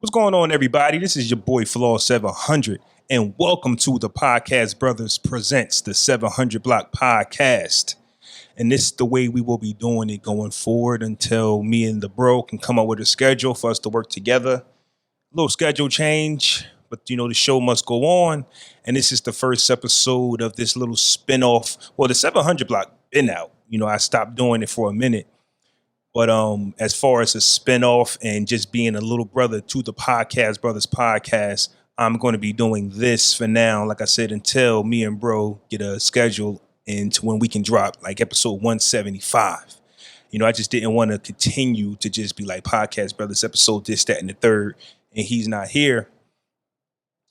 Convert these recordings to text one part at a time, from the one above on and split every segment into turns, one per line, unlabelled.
What's going on, everybody? This is your boy Flaw 700, and welcome to the Podcast Brothers Presents the 700 Block Podcast. And this is the way we will be doing it going forward until me and the bro can come up with a schedule for us to work together. A little schedule change, but the show must go on. And this is the first episode of this little spin-off. Well, the 700 Block been out. I stopped doing it for a minute. But as far as a spinoff and just being a little brother to the Podcast Brothers podcast, I'm going to be doing this for now, like I said, until me and bro get a schedule into when we can drop like episode 175. I just didn't want to continue to just be like Podcast Brothers episode this, that, and the third, and he's not here.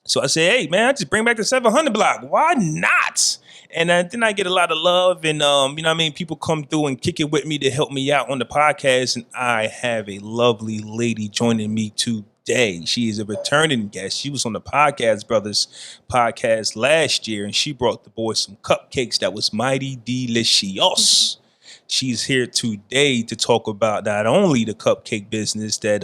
So I said, hey, man, I just bring back the 700 block. Why not? And then I get a lot of love and, people come through and kick it with me to help me out on the podcast. And I have a lovely lady joining me today. She is a returning guest. She was on the Podcast Brothers podcast last year, and she brought the boys some cupcakes that was mighty delicious. She's here today to talk about not only the cupcake business that,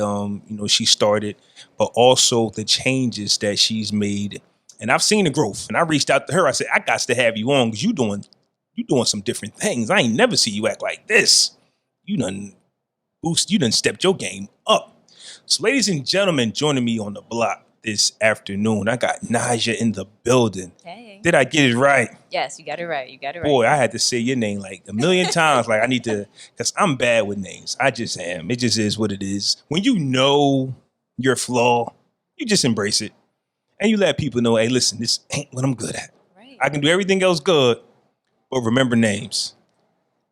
she started, but also the changes that she's made. And I've seen the growth, and I reached out to her. I said, I got to have you on because you doing some different things. I ain't never see you act like this. You done stepped your game up. So ladies and gentlemen, joining me on the block this afternoon, I got Naja in the building.
Hey.
Did I get it right?
Yes, you got it right.
Boy, I had to say your name like a million times. Like I need to, because I'm bad with names. I just am. It just is what it is. When you know your flaw, you just embrace it. And you let people know, hey, listen, this ain't what I'm good at.
Right.
I can do everything else good, but remember names.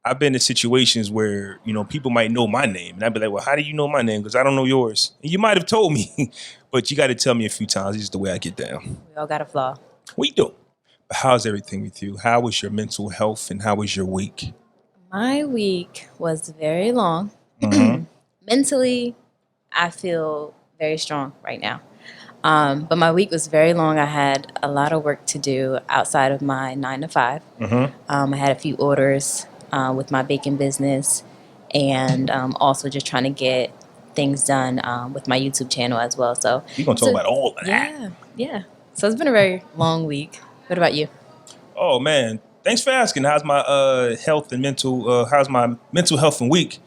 I've been in situations where, people might know my name. And I'd be like, well, how do you know my name? Because I don't know yours. And you might have told me, but you got to tell me a few times. This is the way I get down.
We all got a flaw.
We do. But how's everything with you? How was your mental health and how was your week?
My week was very long.
Mm-hmm.
Mentally, I feel very strong right now. But my week was very long. I had a lot of work to do outside of my 9 to 5.
Mm-hmm.
I had a few orders with my baking business and also just trying to get things done with my YouTube channel as well. So
We're going to talk about all of that.
Yeah. So it's been a very long week. What about you?
Oh, man. Thanks for asking. How's my health and mental, how's my mental health and week?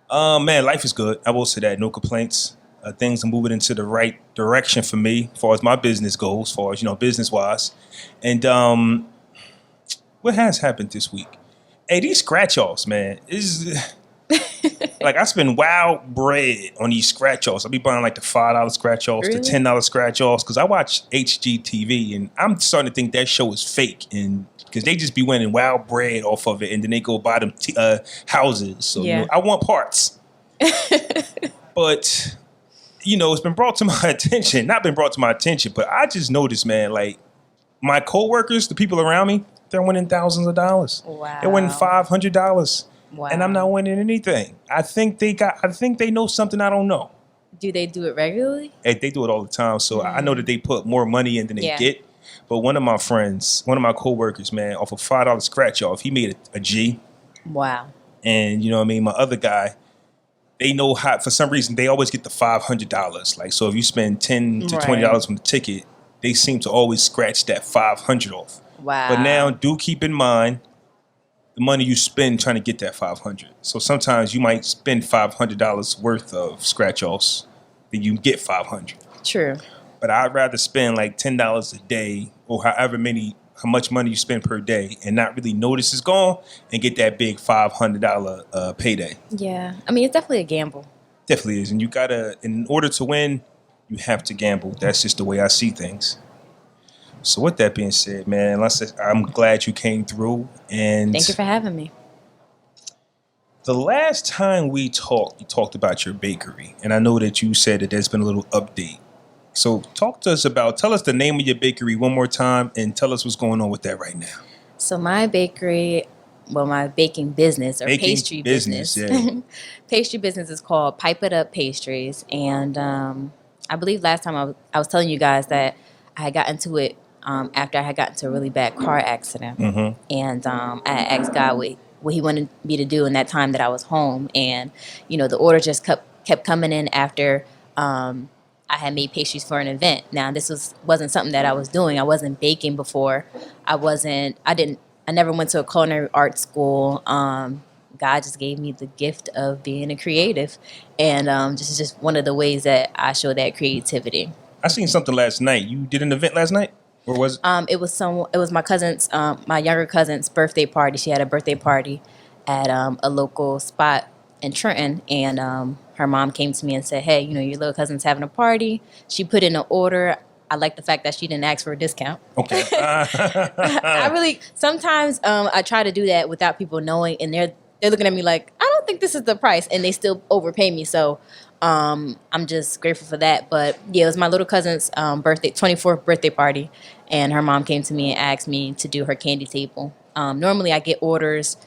Man, life is good. I will say that. No complaints. Things are moving into the right direction for me as far as my business goes, as far as, business-wise. And what has happened this week? Hey, these scratch-offs, man, is like I spend wild bread on these scratch-offs. I'll be buying like the $5 scratch-offs,
Really?
the $10 scratch-offs, because I watch HGTV, and I'm starting to think that show is fake, and because they just be winning wild bread off of it, and then they go buy them houses. So
Yeah.
I want parts. But... it's been brought to my attention, not been brought to my attention, but I just noticed, man, like my coworkers, the people around me, they're winning thousands of dollars.
Wow.
They're winning $500.
Wow.
And I'm not winning anything. I think they know something I don't know.
Do they do it regularly?
Hey, they do it all the time. So I know that they put more money in than they
Yeah.
get. But one of my my coworkers, man, off a $5 scratch off, he made a G.
Wow.
And my other guy, they know how, for some reason, they always get the $500. Like, so if you spend $10 to $20 on the ticket, they seem to always scratch that $500 off.
Wow.
But now, do keep in mind the money you spend trying to get that $500. So sometimes you might spend $500 worth of scratch offs than you get $500.
True.
But I'd rather spend like $10 a day or how much money you spend per day and not really notice it's gone and get that big $500 payday.
Yeah. I mean, it's definitely a gamble.
Definitely is. And you gotta, in order to win, you have to gamble. That's just the way I see things. So with that being said, man, I'm glad you came through. And
Thank you for having me.
the last time we talked, you talked about your bakery. And I know that you said that there's been a little update. So tell us the name of your bakery one more time and tell us what's going on with that right now.
So my bakery, my baking business or pastry business.
Yeah.
Pastry business is called Pipe It Up Pastries. And I believe last time I was telling you guys that I had got into it after I had gotten into a really bad car accident.
Mm-hmm.
And I asked God what he wanted me to do in that time that I was home. And, the order just kept coming in after I had made pastries for an event. Now wasn't something that I was doing. I wasn't baking before. I never went to a culinary art school. God just gave me the gift of being a creative, and this is just one of the ways that I show that creativity.
I seen something last night. You did an event last night, or was it?
It was my cousin's, my younger cousin's birthday party. She had a birthday party at a local spot in Trenton, and her mom came to me and said, "Hey, your little cousin's having a party." She put in an order. I like the fact that she didn't ask for a discount.
Okay.
Sometimes I try to do that without people knowing, and they're looking at me like, I don't think this is the price, and they still overpay me. So I'm just grateful for that. But yeah, it was my little cousin's 24th birthday party, and her mom came to me and asked me to do her candy table. Normally I get orders,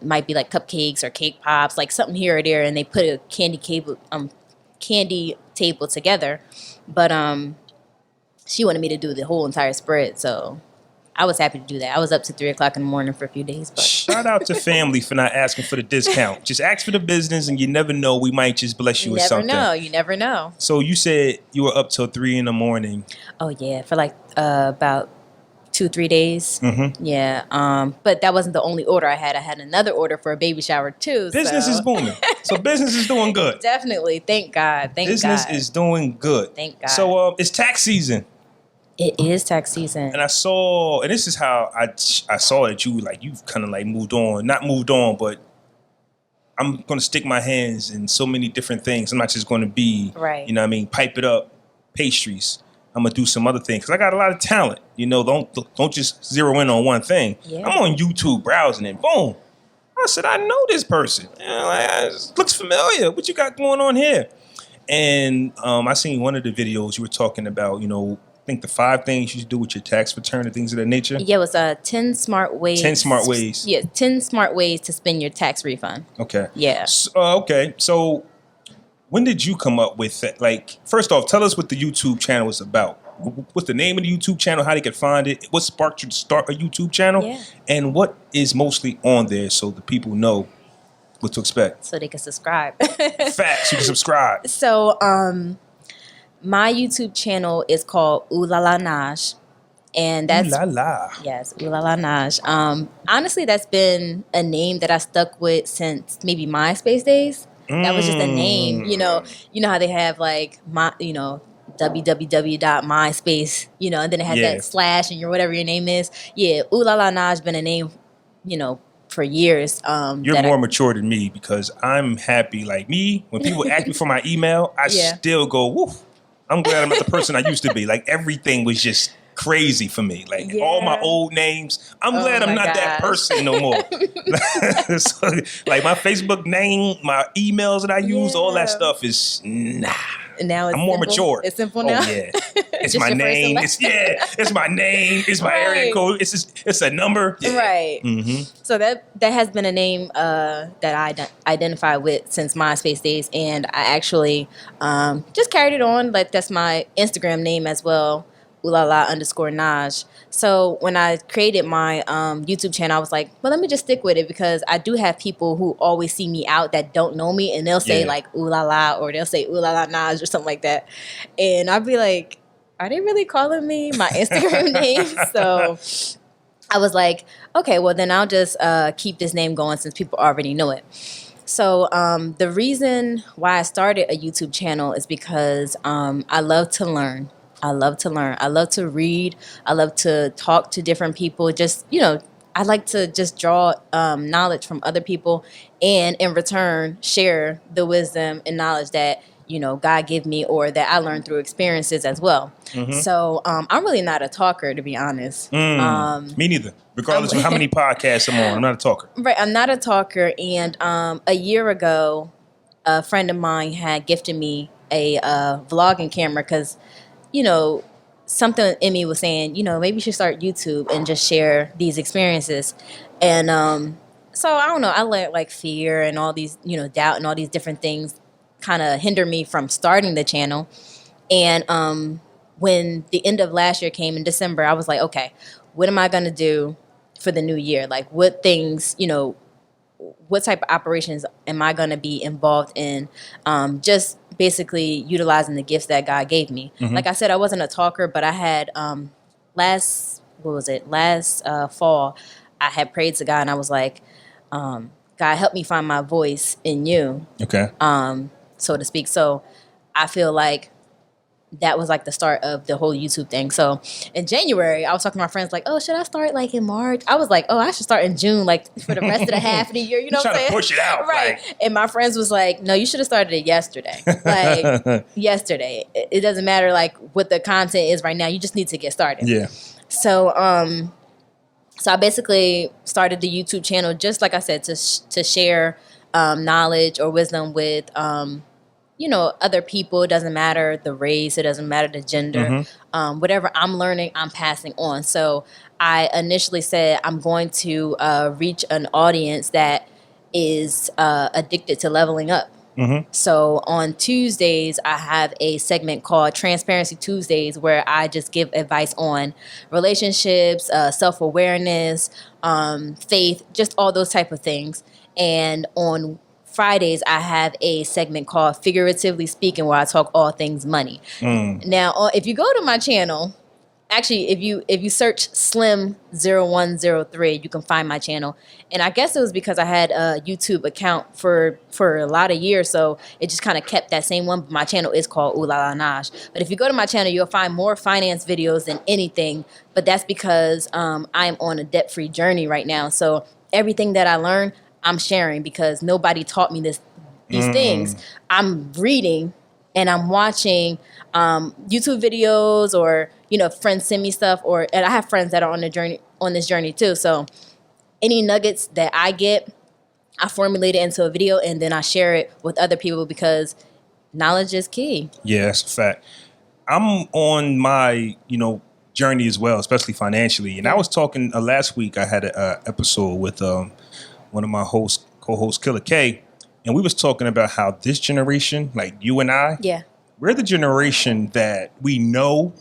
might be like cupcakes or cake pops, like something here or there, and they put a candy table together. But she wanted me to do the whole entire spread, so I was happy to do that. I was up to 3:00 in the morning for a few days. But
Shout out to family for not asking for the discount. Just ask for the business, and you never know. We might just bless you with something.
You never know.
So you said you were up till 3 in the morning.
Oh yeah, for like about 2-3 days.
Mm-hmm.
Yeah. But that wasn't the only order I had. I had another order for a baby shower too.
Business is booming. So business is doing good.
Definitely. Thank God.
Business is doing good.
Thank God.
So it's tax season.
It is tax season.
And I saw, and this is how I saw that you've kind of like moved on. Not moved on, but I'm going to stick my hands in so many different things. I'm not just going to be,
right.
Pipe it up, pastries. I'm going to do some other things because I got a lot of talent. Don't just zero in on one thing.
Yeah.
I'm on YouTube browsing and boom. I said, I know this person. It looks familiar. What you got going on here? And I seen one of the videos you were talking about, I think the 5 things you should do with your tax return and things of that nature.
Yeah, it was 10 smart ways.
10 smart ways.
Yeah, 10 smart ways to spend your tax refund.
Okay.
Yeah.
Okay. So when did you come up with that? Like, first off, tell us what the YouTube channel is about. What's the name of the YouTube channel? How they can find it? What sparked you to start a YouTube channel?
Yeah.
And what is mostly on there so the people know what to expect?
So they can subscribe.
Facts. You can subscribe.
So, my YouTube channel is called OoolalaNaj, and that's yes, OoolalaNaj. Honestly, that's been a name that I stuck with since maybe MySpace days. That was just a name, you know how they have like www.myspace, and then it has that slash and whatever your name is. Yeah, OoolalaNaj been a name, for years.
You're more mature than me because I'm happy. Like me, when people ask me for my email, I still go, woof. I'm glad I'm not the person I used to be. Like everything was just crazy for me. Like all my old names. I'm glad I'm not that person no more. So, like my Facebook name, my emails that I use, all that stuff is nah.
Now
I'm more mature.
It's simple now.
Oh yeah, it's my name. It's my name. It's my area code. It's a number. Yeah.
Right.
Mm-hmm.
So that has been a name that I identify with since MySpace days, and I actually just carried it on. Like that's my Instagram name as well. OoolalaNaj. So when I created my YouTube channel, I was like, well, let me just stick with it because I do have people who always see me out that don't know me, and they'll say like ooh la la, or they'll say OoolalaNaj or something like that, and I'll be like, are they really calling me my Instagram name? So I was like, okay, well then I'll just keep this name going since people already know it. So the reason why I started a YouTube channel is because I love to learn. I love to learn. I love to read. I love to talk to different people. Just, I like to just draw knowledge from other people and in return share the wisdom and knowledge that, God gave me or that I learned through experiences as well. Mm-hmm. So I'm really not a talker, to be honest.
Me neither. Regardless of how many podcasts I'm on, I'm not a talker. Right.
I'm not a talker. And a year ago, a friend of mine had gifted me a vlogging camera because something in me was saying, maybe you should start YouTube and just share these experiences. And so I don't know, I let like fear and all these, doubt and all these different things kind of hinder me from starting the channel. And when the end of last year came in December, I was like, okay, what am I going to do for the new year? Like what things, what type of operations am I going to be involved in? Just basically utilizing the gifts that God gave me. Like I said, I wasn't a talker, but I had last fall, I had prayed to God and I was like, God, help me find my voice in you.
Okay.
So to speak. So I feel like that was like the start of the whole YouTube thing. So in January, I was talking to my friends like, oh, should I start like in March? I was like, oh, I should start in June, like for the rest of the half of the year. You know what I'm saying?
Trying to push it out.
Right.
Like.
And my friends was like, no, you should have started it yesterday. Like yesterday. It doesn't matter like what the content is right now. You just need to get started.
Yeah.
So, so I basically started the YouTube channel, just like I said, to share knowledge or wisdom with, other people. It doesn't matter the race. It doesn't matter the gender. Whatever I'm learning, I'm passing on. So I initially said I'm going to reach an audience that is addicted to leveling up. So on Tuesdays, I have a segment called Transparency Tuesdays where I just give advice on relationships, self-awareness, faith, just all those type of things. And on Fridays, I have a segment called Figuratively Speaking where I talk all things money. Now, if you go to my channel, actually, if you search Slim0103, you can find my channel. And I guess it was because I had a YouTube account for a lot of years, so it just kind of kept that same one. But my channel is called OoolalaNaj. But if you go to my channel, you'll find more finance videos than anything. But that's because I'm on a debt-free journey right now. So everything that I learned, I'm sharing because nobody taught me these things. I'm reading and I'm watching YouTube videos or, friends send me stuff and I have friends that are on this journey too. So any nuggets that I get, I formulate it into a video and then I share it with other people because knowledge is key.
Yeah, that's a fact. I'm on my, journey as well, especially financially. And I was talking last week, I had an episode with one of my co-hosts, Killer K, and we was talking about how this generation, like you and I, we're the generation that we know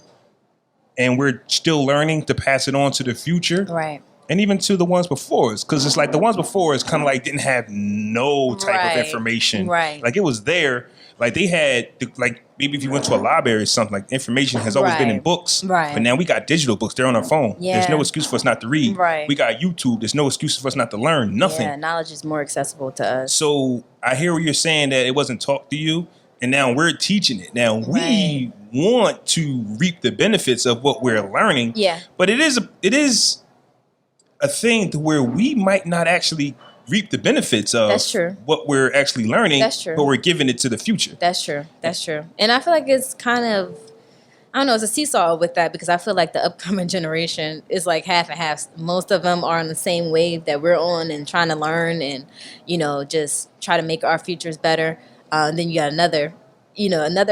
and we're still learning to pass it on to the future.
Right.
And even to the ones before us, because it's like the ones before us kind of like didn't have no type of information.
Right.
Like it was there. Like they had, like maybe if you went to a library or something, like information has always been in books.
Right.
But now we got digital books. They're on our phone.
Yeah.
There's no excuse for us not to read.
Right.
We got YouTube. There's no excuse for us not to learn. Nothing.
Yeah, knowledge is more accessible to us.
So I hear what you're saying that it wasn't taught to you. And now we're teaching it. Now we want to reap the benefits of what we're learning.
Yeah.
But it is a thing to where we might not actually reap the benefits of what we're actually learning.
That's true.
But we're giving it to the future.
That's true. That's true. And I feel like it's kind of, I don't know, it's a seesaw with that because I feel like the upcoming generation is like half and half. Most of them are on the same wave that we're on and trying to learn and, just try to make our futures better. Then you got another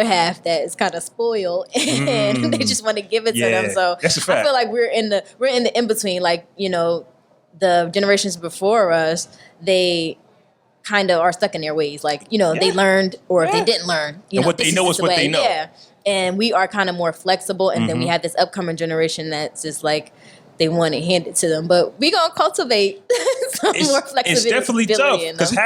half that is kind of spoiled and they just want to give it to them. So
that's a fact.
I feel like we're in the in between. Like the generations before us, they kind of are stuck in their ways. Like they learned, or if they didn't learn,
and what they know is what they know.
Yeah, and we are kind of more flexible. And then we have this upcoming generation that's just like they want it handed to them. But we gonna cultivate some more flexibility.
It's definitely tough because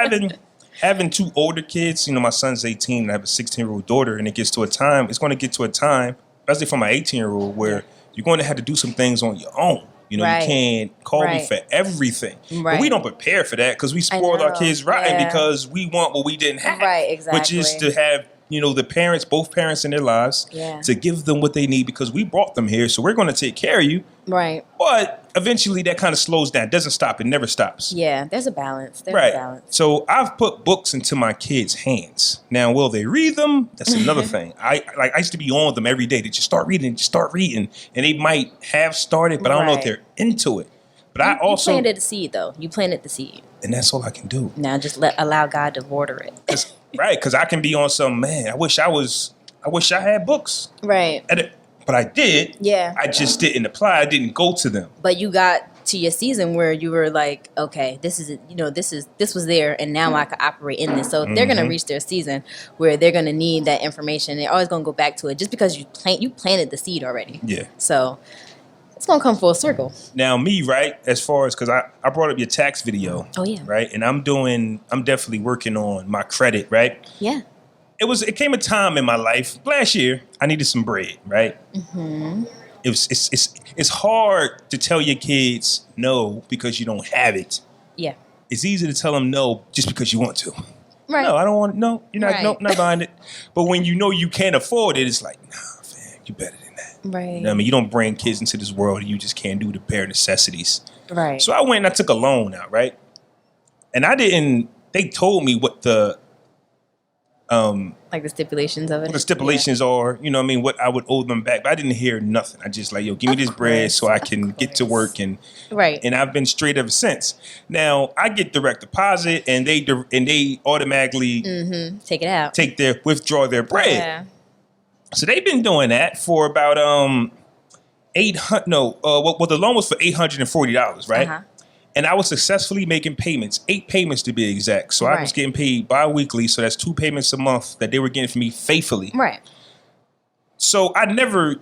having two older kids, my son's 18 and I have a 16-year-old daughter, and it's going to get to a time, especially for my 18-year-old, where you're going to have to do some things on your own. You can't call me for everything. Right. But we don't prepare for that because we spoiled our kids rotten because we want what we didn't have.
Right, exactly.
Which is to have, the parents, both parents in their lives, to give them what they need because we brought them here. So we're going to take care of you.
Right.
But eventually that kind of slows down. It doesn't stop. It never stops.
Yeah, there's a balance. There's a balance.
So I've put books into my kids' hands. Now, will they read them? That's another thing. I used to be on them every day. They just start reading. And they might have started, but I don't know if they're into it. But you
planted the seed, though. You planted the seed.
And that's all I can do.
Now just allow God to water it.
Because I can be on some, man, I wish I had books. Right. But I did. Yeah. I just didn't apply. I didn't go to them.
But you got to your season where you were like, okay, this is this was there, and now I can operate in this. So they're gonna reach their season where they're gonna need that information. They're always gonna go back to it just because you planted the seed already. Yeah. So it's gonna come full circle.
Now me, right? As far as because I brought up your tax video.
Oh yeah.
Right, and I'm definitely working on my credit. Right.
Yeah.
it came a time in my life last year I needed some bread, right?
Mm-hmm.
It's hard to tell your kids no because you don't have it.
Yeah.
It's easy to tell them no just because you want to.
Right.
No, I don't want. No, you're not.
Right.
No, not buying it. But when you know you can't afford it, it's like, nah, fam, you better than that.
Right.
You know what I mean, you don't bring kids into this world and you just can't do the bare necessities.
Right.
So I went and I took a loan out, right? And I didn't. They told me what the
like the stipulations of it.
what the stipulations are. You know what I mean? What I would owe them back. But I didn't hear nothing. I just like, yo, give me this bread so I can get to work and.
Right.
And I've been straight ever since. Now I get direct deposit, and they automatically
Take it out.
withdraw their bread.
Yeah.
So they've been doing that for about $800. No, well the loan was for $840, right?
Uh-huh.
And I was successfully making payments, 8 payments to be exact. So I was
Right.
getting paid bi-weekly. So that's 2 payments a month that they were getting from me faithfully.
Right.
So I never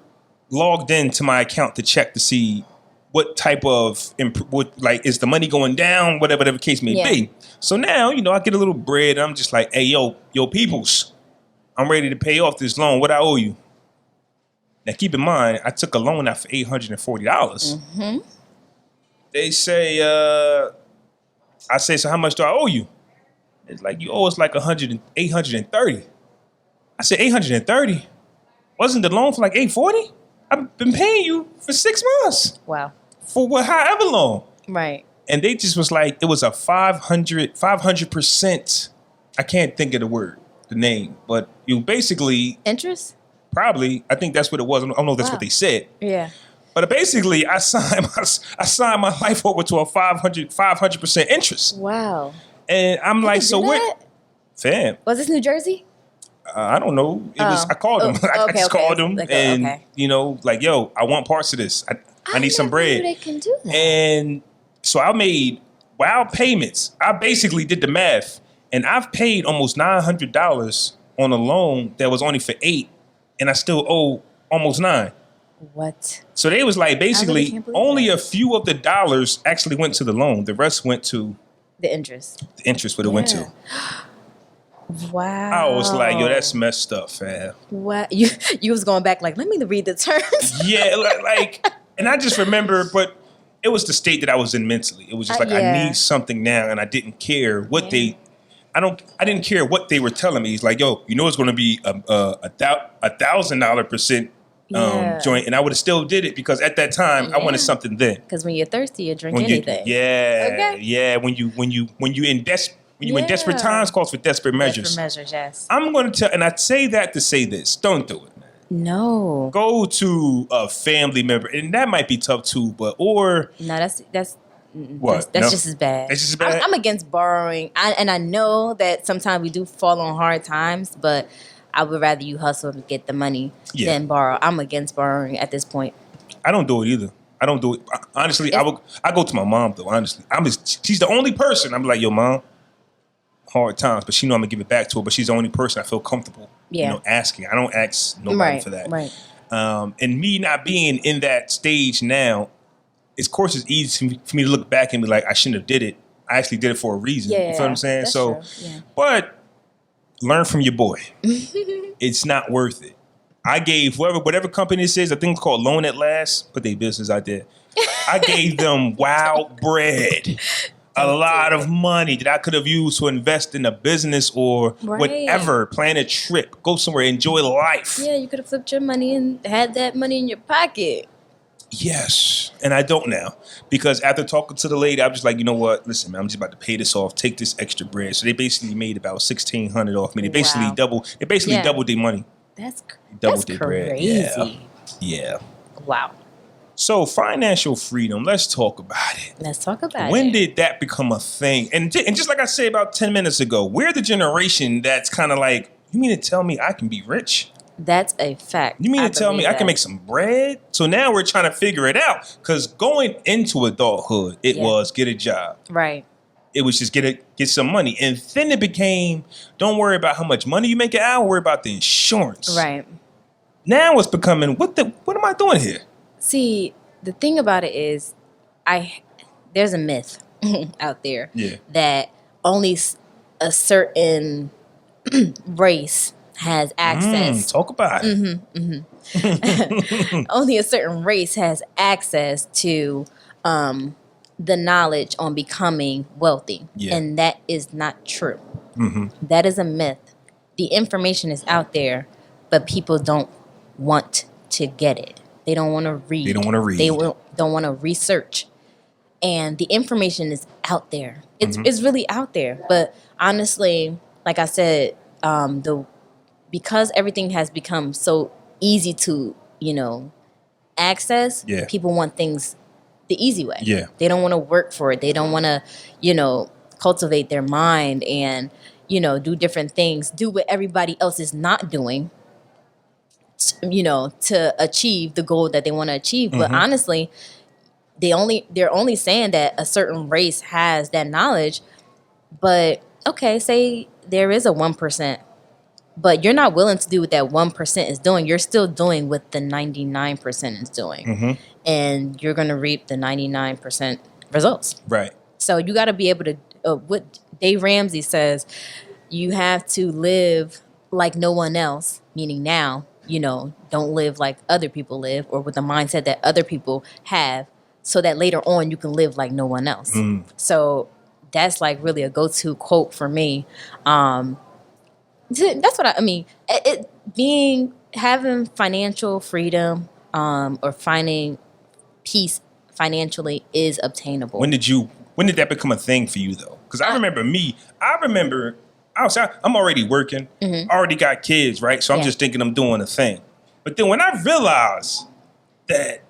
logged into my account to check to see what type of is the money going down, whatever the case may be. So now, I get a little bread and I'm just like, hey, yo, peoples, I'm ready to pay off this loan. What I owe you? Now keep in mind, I took a loan out for $840.
Mm-hmm.
They say, I say, so how much do I owe you? It's like, you owe us like $830. I said, $830? Wasn't the loan for like $840? I've been paying you for 6 months.
Wow.
For however long.
Right.
And they just was like, it was a 500%. I can't think of the name, but you basically
Interest?
probably, I think that's what it was. I don't know if that's what they said.
Yeah.
But basically, I signed my life over to a 500% interest.
Wow.
And I'm like, so what? Fam,
Was this New Jersey?
I don't know. It was. I called them. I just called them,
Like,
and
okay.
like, yo, I want parts of this. I need some bread.
They can do that.
And so I made wild payments. I basically did the math, and I've paid almost $900 on a loan that was only for 8, and I still owe almost 9.
What?
So they was like, basically,
can't believe
only
that.
a few of the dollars actually went to the loan. The rest went to
The interest.
the interest. What it went to.
Wow.
I was like, yo, that's messed up, fam.
What? You was going back like, let me read the terms.
Yeah, like, and I just remember, but it was the state that I was in mentally. It was just like,
Yeah.
I need something now, and I didn't care what I didn't care what they were telling me. He's like, yo, it's going to be a $1,000%
Yeah.
joint, and I would have still did it because at that time I wanted something then.
Because when you're thirsty, you drink
When
anything. Okay.
When you in desperate times, calls for desperate measures.
Desperate measures, yes.
I'm going to tell, and I say that to say this: don't do it, man.
No.
Go to a family member, and that might be tough too.
No, that's
What?
That's
No?
just as bad.
That's just as bad?
I'm against borrowing, and I know that sometimes we do fall on hard times, but I would rather you hustle to get the money than borrow. I'm against borrowing at this point.
I don't do it either. I don't do it honestly. I go to my mom though. Honestly, she's the only person. I'm like, yo, mom, hard times, but she know I'm gonna give it back to her. But she's the only person I feel comfortable, asking. I don't ask nobody for that.
Right.
And me not being in that stage now, of course, it's easy for me to look back and be like, I shouldn't have did it. I actually did it for a reason.
Yeah,
you feel what I'm saying?
that's
So,
true. Yeah.
but learn from your boy. It's not worth it. I gave whatever company this is, I think it's called Loan at Last, put their business out there. I gave them wild bread. A lot of money that I could have used to invest in a business or whatever, plan a trip, go somewhere, enjoy life.
Yeah, you could have flipped your money and had that money in your pocket.
Yes. And I don't now. Because after talking to the lady, I'm just like, you know what? Listen, man, I'm just about to pay this off. Take this extra bread. So they basically made about $1,600 off me. They basically doubled their money.
That's
Their bread.
crazy.
Yeah.
Wow.
So financial freedom, let's talk about it.
Let's talk about it.
When did that become a thing? And just like I said about 10 minutes ago, we're the generation that's kind of like, you mean to tell me I can be rich?
That's a fact.
You mean to tell me I can make some bread? So now we're trying to figure it out. Because going into adulthood, it was get a job.
Right.
It was just get some money. And then it became, don't worry about how much money you make an hour, worry about the insurance.
Right.
Now it's becoming, what am I doing here?
See, the thing about it is, there's a myth out there that only a certain race has access.
Talk about it.
Only a certain race has access to the knowledge on becoming wealthy.
Yeah.
And that is not true. That is a myth. The information is out there, but people don't want to get it. They don't want to read.
They don't want to read.
They don't want to research. And the information is out there. It's really out there. But honestly, like I said, because everything has become so easy to, access, people want things the easy way.
Yeah.
They don't want to work for it. They don't want to, cultivate their mind and, do different things, do what everybody else is not doing, to achieve the goal that they want to achieve. But honestly, they're only saying that a certain race has that knowledge. But okay, say there is a 1%, but you're not willing to do what that 1% is doing. You're still doing what the 99% is doing, and you're going to reap the 99% results.
Right.
So you got to be able to. What Dave Ramsey says, you have to live like no one else. Meaning now, don't live like other people live, or with the mindset that other people have, so that later on you can live like no one else. So that's like really a go-to quote for me. That's what I mean. Having financial freedom, or finding peace financially is obtainable.
When did that become a thing for you though? Because I remember I'm already working, already got kids, right? So I'm just thinking I'm doing a thing. But then when I realized that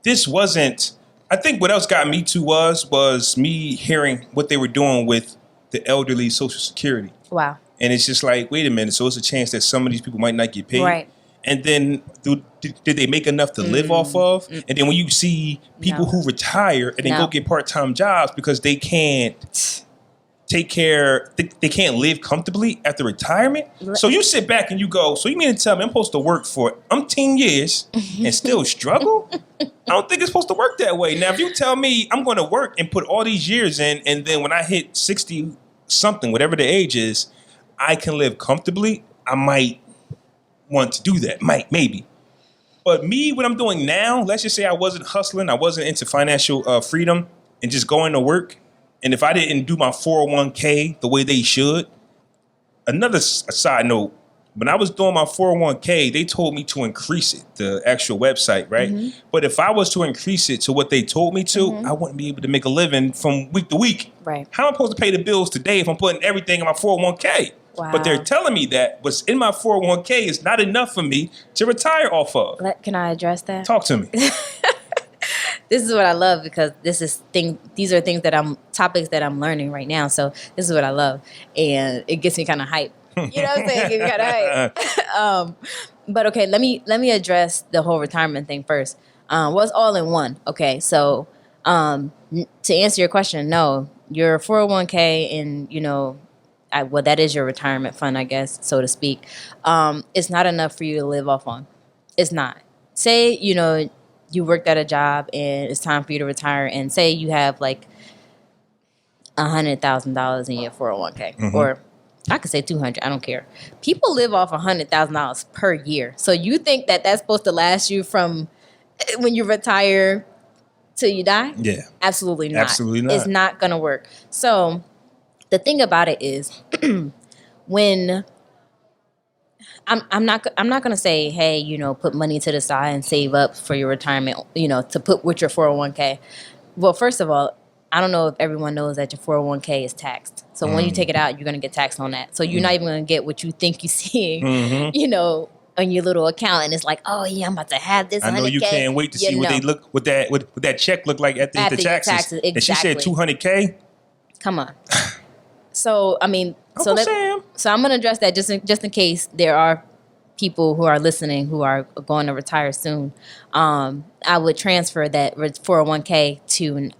this wasn't, I think what else got me to was me hearing what they were doing with the elderly Social Security.
Wow.
And it's just like, wait a minute. So it's a chance that some of these people might not get paid.
Right.
And then did they make enough to live off of? And then when you see people who retire and then go get part-time jobs because they can't take care, they can't live comfortably after retirement. So you sit back and you go, so you mean to tell me I'm supposed to work for umpteen years and still struggle? I don't think it's supposed to work that way. Now, if you tell me I'm going to work and put all these years in, and then when I hit 60 something, whatever the age is, I can live comfortably, I might want to do that. Maybe. But me, what I'm doing now, let's just say I wasn't hustling, I wasn't into financial freedom and just going to work. And if I didn't do my 401k the way they should, another side note, when I was doing my 401k, they told me to increase it, the actual website, right? But if I was to increase it to what they told me to, I wouldn't be able to make a living from week to week.
Right.
How am I supposed to pay the bills today if I'm putting everything in my 401k?
Wow.
But they're telling me that what's in my 401k is not enough for me to retire off of.
Can I address that?
Talk to me.
This is what I love, because these are topics that I'm learning right now. So this is what I love, and it gets me kind of hype. You know what I'm saying? It gets me kind of hype. But okay, let me address the whole retirement thing first. Well, it's all in one. Okay, so to answer your question, no, your 401k and that is your retirement fund, I guess, so to speak. It's not enough for you to live off on. It's not. Say, you worked at a job and it's time for you to retire, and say you have like $100,000 in your 401k, or I could say 200. I don't care. People live off $100,000 per year. So you think that that's supposed to last you from when you retire till you die?
Yeah.
Absolutely not.
Absolutely not.
It's not going to work. So the thing about it is, when I'm not going to say, hey, put money to the side and save up for your retirement, to put with your 401k. Well, first of all, I don't know if everyone knows that your 401k is taxed. So when you take it out, you're going to get taxed on that. So you're not even going to get what you think you're seeing, on your little account. And it's like, oh yeah, I'm about to have this 100K.
I know you can't wait to see what that check look like after the taxes.
Exactly.
And she said 200K.
Come on. So, I mean, so I'm going to address that just in case there are people who are listening who are going to retire soon. I would transfer that 401k to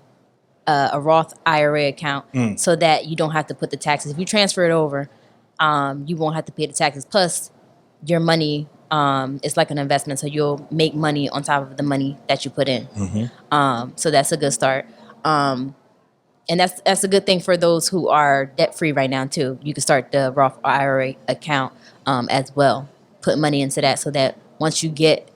a Roth IRA account so that you don't have to put the taxes. If you transfer it over, you won't have to pay the taxes. Plus, your money is like an investment, so you'll make money on top of the money that you put in. So that's a good start. And that's a good thing for those who are debt free right now too. You can start the Roth IRA account as well. Put money into that so that once you get,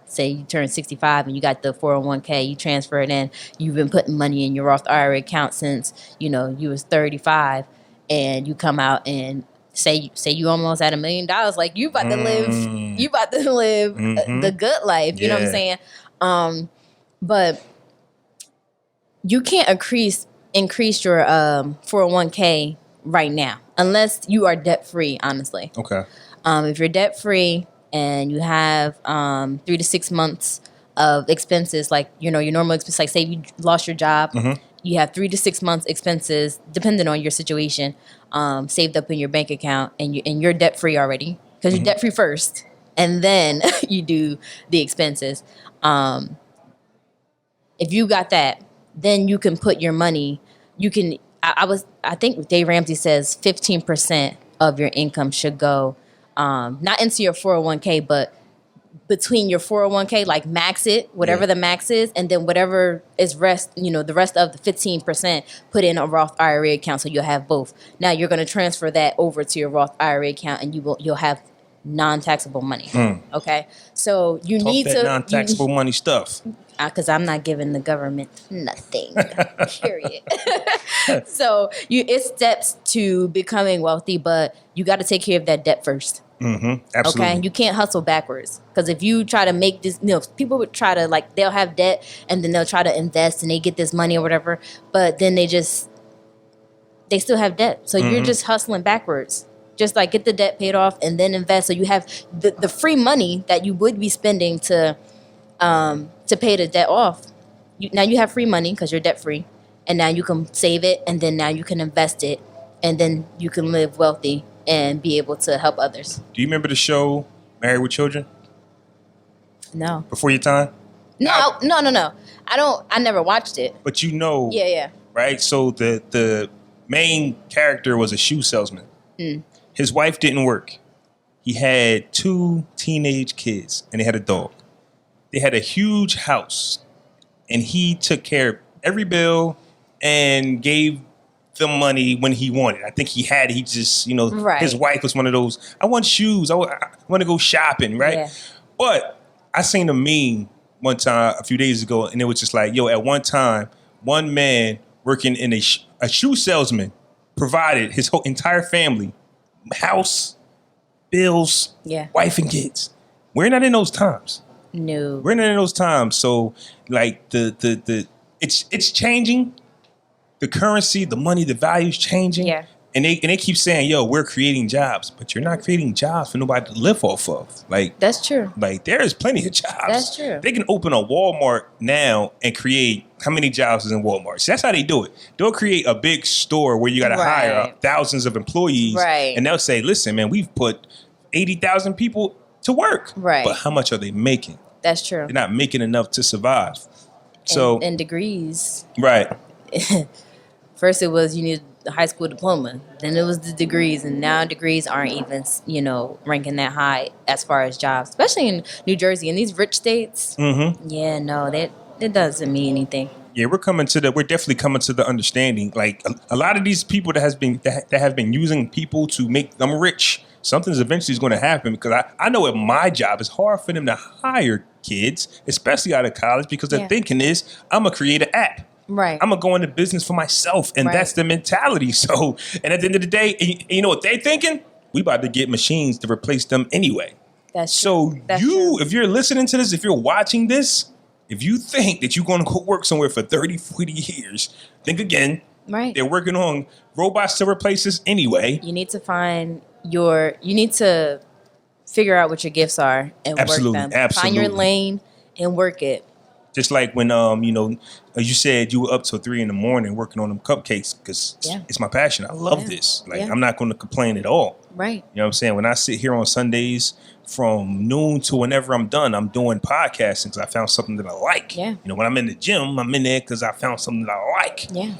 say you turn 65 and you got the 401k, you transfer it in. You've been putting money in your Roth IRA account since you was 35, and you come out and say you almost at $1 million. Like you about to live the good life. You know what I'm saying? But you can't increase your 401k right now unless you are debt free. Honestly,
Okay.
if you're debt free and you have 3 to 6 months of expenses, like your normal expenses, like say you lost your job, you have 3 to 6 months expenses, depending on your situation, saved up in your bank account, and you're debt free already because you're debt free first, and then you do the expenses. If you got that, then you can put your money. You can. I think Dave Ramsey says 15% of your income should go not into your 401k, but between your 401k, like max it, whatever the max is, and then whatever is the rest of the 15%, put in a Roth IRA account, so you'll have both. Now you're going to transfer that over to your Roth IRA account, and you'll have non-taxable money. Okay, so you need
that
to
non-taxable money stuff.
Because I'm not giving the government nothing. Period. So it's steps to becoming wealthy, but you got to take care of that debt first.
Absolutely.
Okay, you can't hustle backwards, because if you try to make this, people would try to, like, they'll have debt and then they'll try to invest and they get this money or whatever, but then they still have debt. So you're just hustling backwards. Just like get the debt paid off and then invest, so you have the free money that you would be spending to pay the debt off. Now you have free money because you're debt free, and now you can save it, and then now you can invest it, and then you can live wealthy and be able to help others.
Do you remember the show Married with Children?
No.
Before your time?
No. I never watched it.
But
Yeah.
right? So the main character was a shoe salesman. His wife didn't work. He had 2 teenage kids, and they had a dog. They had a huge house, and he took care of every bill and gave them money when he wanted. I think he just,
Right.
His wife was one of those, I want shoes, I want to go shopping, right?
Yeah.
But I seen a meme one time, a few days ago, and it was just like, at one time, one man working in a shoe salesman provided his whole entire family house, bills, wife and kids. We're not in those times.
No.
We're not in those times. So like it's changing. The currency, the money, the value is changing.
Yeah.
And they keep saying, we're creating jobs, but you're not creating jobs for nobody to live off of. Like,
that's true.
Like, there is plenty of jobs.
That's true.
They can open a Walmart now and create how many jobs is in Walmart. So that's how they do it. They'll create a big store where you got to hire thousands of employees.
Right.
And they'll say, listen, man, we've put 80,000 people to work.
Right.
But how much are they making?
That's true.
They're not making enough to survive. So
and degrees.
Right.
First it was you need the high school diploma. Then it was the degrees, and now degrees aren't even, ranking that high as far as jobs, especially in New Jersey and these rich states. Yeah, no, that doesn't mean anything.
Yeah, we're definitely coming to the understanding. Like a lot of these people that have been using people to make them rich, something's eventually going to happen, because I know at my job it's hard for them to hire kids, especially out of college, because the thinking is I'm gonna create an app.
Right.
I'm gonna go into business for myself, and that's the mentality. So, and at the end of the day, you know what they're thinking? We about to get machines to replace them anyway.
That's true.
So if you're listening to this, if you're watching this, if you think that you're gonna go work somewhere for 30, 40 years, think again.
Right.
They're working on robots to replace us anyway.
You need to figure out what your gifts are and work them.
Absolutely.
Find your lane and work it.
Just like when, as you said, you were up till 3 a.m. working on them cupcakes, because it's my passion. I love this. Like, I'm not going to complain at all.
Right.
You know what I'm saying? When I sit here on Sundays from noon to whenever I'm done, I'm doing podcasting because I found something that I like.
Yeah.
When I'm in the gym, I'm in there because I found something that I like.
Yeah.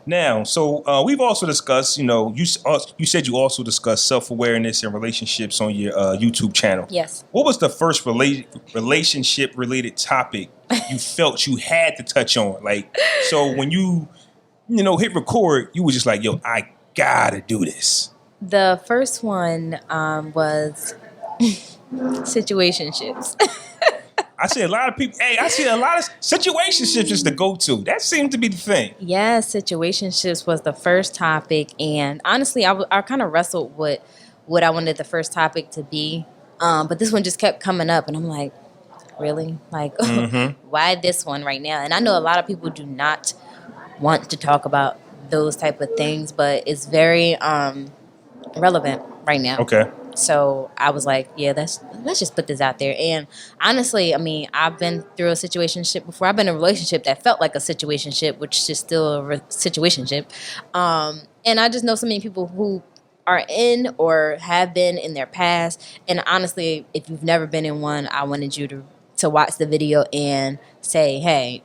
Now, so we've also discussed, you said you also discussed self-awareness and relationships on your YouTube channel.
Yes.
What was the first relationship-related topic you felt you had to touch on? Like, so when you hit record, you were just like, yo, I gotta do this?
The first one was situationships.
I see a lot of people. Hey, I see a lot of situationships is the go-to. That seems to be the thing.
Yeah, situationships was the first topic, and honestly, I kind of wrestled with what I wanted the first topic to be, but this one just kept coming up, and I'm like, really? Like, why this one right now? And I know a lot of people do not want to talk about those type of things, but it's very relevant right now.
Okay.
So I was like, yeah, let's just put this out there. And honestly, I mean, I've been through a situationship before. I've been in a relationship that felt like a situationship, which is still a situationship. And I just know so many people who are in or have been in their past. And honestly, if you've never been in one, I wanted you to watch the video and say, hey,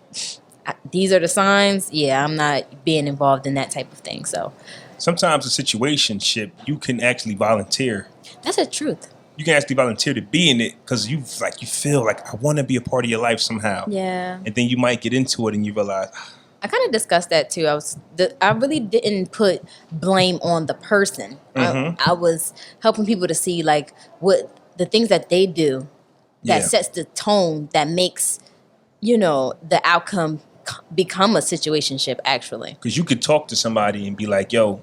these are the signs. Yeah, I'm not being involved in that type of thing. So
sometimes a situationship, you can actually volunteer.
That's the truth.
You can actually volunteer to be in it because you feel like I want to be a part of your life somehow.
Yeah.
And then you might get into it and you realize.
I kind of discussed that too. I really didn't put blame on the person. I was helping people to see like what the things that they do that sets the tone that makes, the outcome become a situationship actually.
Because you could talk to somebody and be like, yo,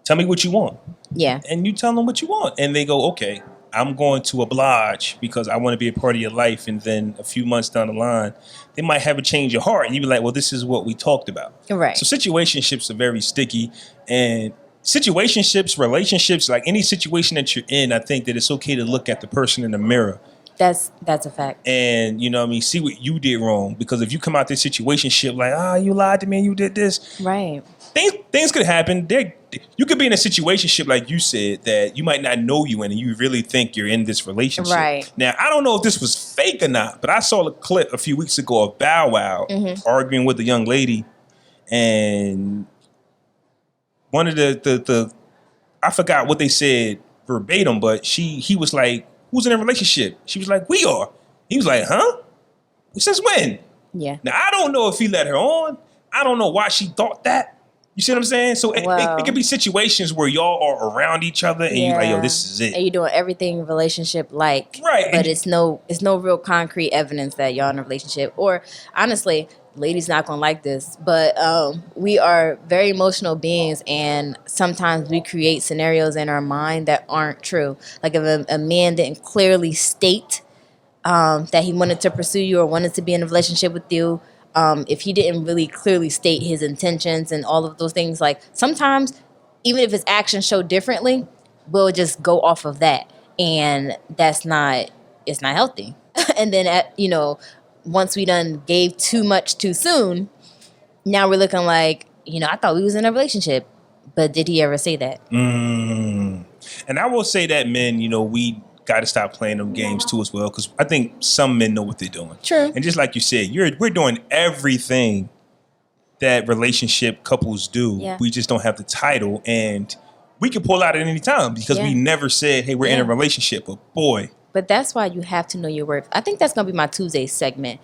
tell me what you want.
Yeah.
And you tell them what you want. And they go, okay, I'm going to oblige because I want to be a part of your life. And then a few months down the line, they might have a change of heart. And you be like, well, this is what we talked about.
Right.
So situationships are very sticky. And situationships, relationships, like any situation that you're in, I think that it's okay to look at the person in the mirror.
That's a fact.
And, see what you did wrong. Because if you come out this situationship like, you lied to me and you did this.
Right.
Things could happen. You could be in a situationship, like you said, that you might not know you in, and you really think you're in this relationship.
Right.
Now, I don't know if this was fake or not, but I saw a clip a few weeks ago of Bow Wow arguing with a young lady, and one of the I forgot what they said verbatim, but he was like, "Who's in a relationship?" She was like, "We are." He was like, "Huh? Since when?"
Yeah.
Now, I don't know if he let her on. I don't know why she thought that. You see what I'm saying? So it could be situations where y'all are around each other and you're like, yo, this is it.
And you're doing everything relationship like.
Right.
But it's no real concrete evidence that y'all in a relationship. Or honestly, ladies not gonna like this, but we are very emotional beings, and sometimes we create scenarios in our mind that aren't true. Like if a man didn't clearly state that he wanted to pursue you or wanted to be in a relationship with you, if he didn't really clearly state his intentions and all of those things, like sometimes even if his actions show differently, we'll just go off of that, and it's not healthy. And then once we done gave too much too soon, now we're looking like, I thought we was in a relationship, but did he ever say that?
And I will say that men, we got to stop playing them games too as well, because I think some men know what they're doing.
True.
And just like you said, we're doing everything that relationship couples do.
Yeah.
We just don't have the title, and we can pull out at any time because we never said, hey, we're in a relationship. But boy.
But that's why you have to know your worth. I think that's going to be my Tuesday segment,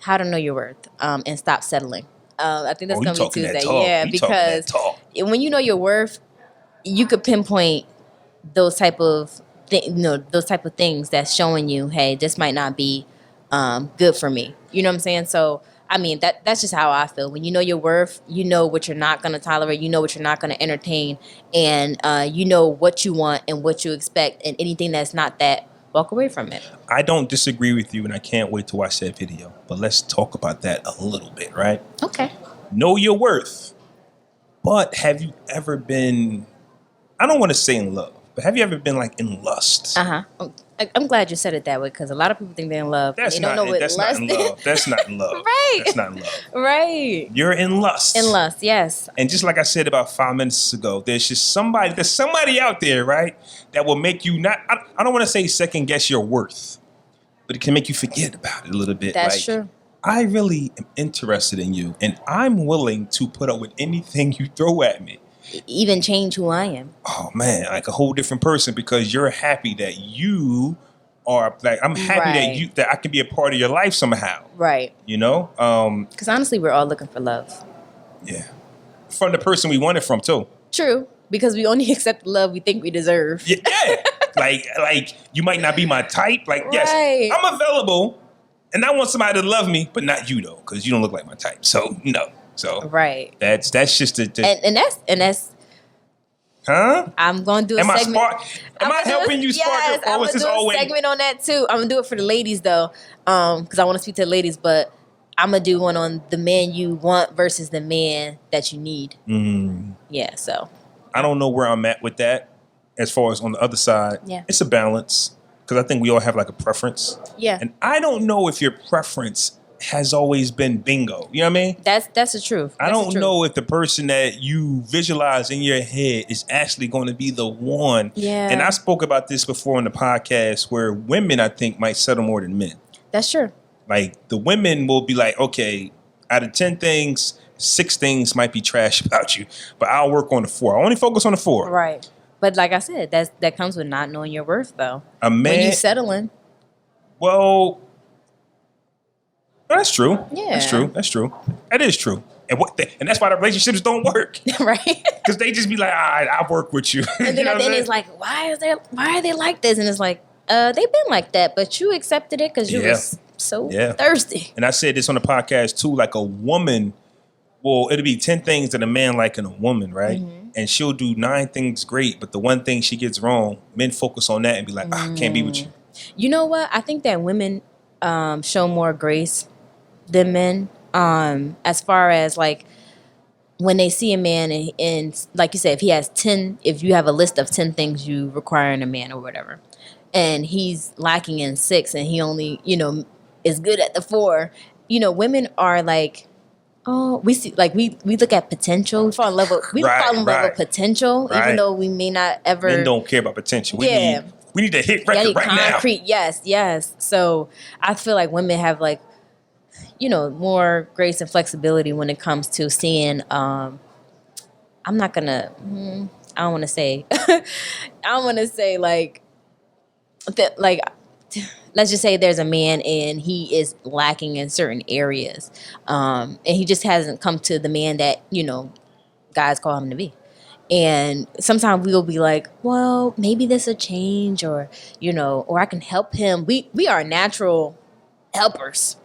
how to know your worth and stop settling. I think that's going to be Tuesday. Yeah, because when you know your worth, you could pinpoint those type of things that's showing you, hey, this might not be good for me. You know what I'm saying? So, I mean, that's just how I feel. When you know your worth, you know what you're not going to tolerate, you know what you're not going to entertain, and you know what you want and what you expect, and anything that's not that, walk away from it.
I don't disagree with you, and I can't wait to watch that video. But let's talk about that a little bit, right?
Okay.
Know your worth. But have you ever been, I don't want to say in love, but have you ever been like in lust?
I'm glad you said it that way, because a lot of people think they're in love.
That's not in love. That's not in love.
Right.
That's not in love.
Right.
You're in lust.
In lust, yes.
And just like I said about 5 minutes ago, there's somebody out there, right, that will make you not, I don't want to say second guess your worth, but it can make you forget about it a little bit.
That's true.
I really am interested in you, and I'm willing to put up with anything you throw at me.
Even change who I am.
Oh man, like a whole different person, because you're happy that you are, like, I'm happy that I can be a part of your life somehow.
Right.
You know?
Because honestly, we're all looking for love.
Yeah. from the person we want it from too.
True, because we only accept the love we think we deserve.
Yeah. like you might not be my type. Like, yes,
Right.
I'm available and I want somebody to love me, but not you though, because you don't look like my type. So no. So
Right.
that's just the
And that's
huh?
I'm gonna do a
Am I
segment.
Am I helping you spark
Yes,
it, or
I'm
was
gonna
this
do a
always
segment on that too. I'm gonna do it for the ladies though, because I want to speak to the ladies. But I'm gonna do one on the man you want versus the man that you need. Yeah. So
I don't know where I'm at with that. As far as on the other side,
Yeah.
it's a balance because I think we all have like a preference.
yeah,
And I don't know if your preference has always been bingo. You know what I mean?
that's the truth.
I
That's the
don't
truth.
know if the person that you visualize in your head is actually going to be the one.
Yeah.
And I spoke about this before on the podcast where women, I think, might settle more than men.
That's true.
Like the women will be like, okay, out of 10 things, 6 things might be trash about you, but I'll work on the 4. I only focus on the 4.
Right. But like I said, that comes with not knowing your worth though.
A man,
When you settling.
well, that's true.
Yeah.
That's true. That's true. That is true. And and that's why the relationships don't work.
Right.
Because they just be like, all right, I'll work with you.
And then
You know
at
what
the
I'm
end it's
saying?
like, why are they like this? And it's like, they've been like that, but you accepted it because you
Yeah.
was so
Yeah.
thirsty.
And I said this on the podcast too, like a woman, well, it'll be 10 things that a man like in a woman, right? And she'll do 9 things great, but the one thing she gets wrong, men focus on that and be like, I can't be with you.
You know what? I think that women show more grace than men. As far as like when they see a man and like you said, if he has 10, if you have a list of 10 things you require in a man or whatever, and he's lacking in 6 and he only, is good at the 4, women are like, oh, we see, like we look at potential. We fall in love with
Right.
potential, even
Right.
though we may not ever.
Men don't care about potential.
Yeah.
We need to hit
Yeah,
record right
concrete. Yes. So I feel like women have like, more grace and flexibility when it comes to seeing. I'm not gonna. I don't want to say. I don't want to say like that. Like, let's just say there's a man and he is lacking in certain areas, and he just hasn't come to the man that guys call him to be. And sometimes we'll be like, well, maybe this will change, or or I can help him. We are natural helpers.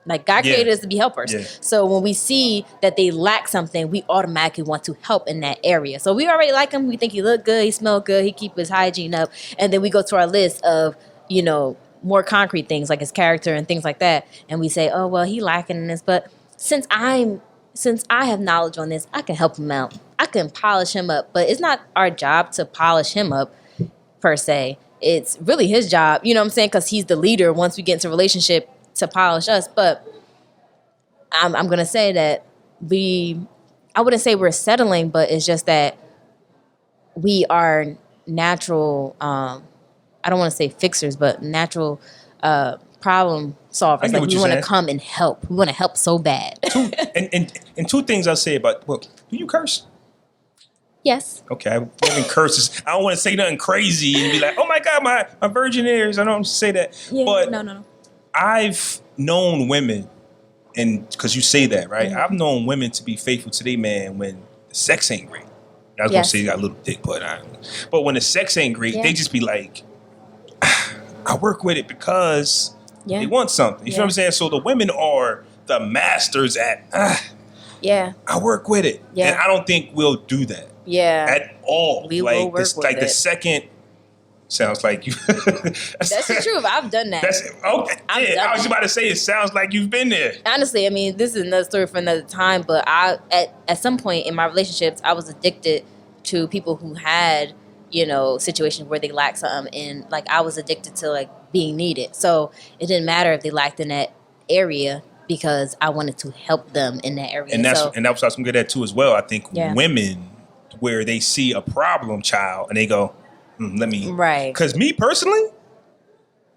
Like God created us to be helpers.
Yeah.
So when we see that they lack something, we automatically want to help in that area. So we already like him. We think he look good, he smell good, he keep his hygiene up, and then we go to our list of more concrete things like his character and things like that, and we say, oh well, he lacking in this, but since I have knowledge on this, I can help him out. I can polish him up, but it's not our job to polish him up per se. It's really his job, you know what I'm saying? Because he's the leader once we get into a relationship to polish us. But I'm going to say that I wouldn't say we're settling, but it's just that we are natural, I don't want to say fixers, but natural problem solvers. Like we want to come and help. We want to help so bad.
And 2 things I'll say about, well, do you curse?
Yes.
Okay, I haven't curses. I don't want to say nothing crazy and be like, oh my God, my virgin ears. I don't say that.
Yeah,
but
no.
I've known women, and because you say that, right?
Mm-hmm.
I've known women to be faithful to their man when the sex ain't great. I was gonna say you got a little dick, but when the sex ain't great, they just be like, I work with it because they want something. You feel what I'm saying? So the women are the masters at I work with it.
Yeah.
And I don't think we'll do that.
Yeah.
At all.
We will work
this,
with
like
it.
the second sounds like you
That's the truth. I've done that.
That's okay. I was about to say it sounds like you've been there.
Honestly, I mean, this is another story for another time, but at some point in my relationships, I was addicted to people who had, situations where they lacked something, and like I was addicted to like being needed. So it didn't matter if they lacked in that area because I wanted to help them in that area.
And that's what I was gonna get at too as well. I think women where they see a problem child and they go, let me because me personally,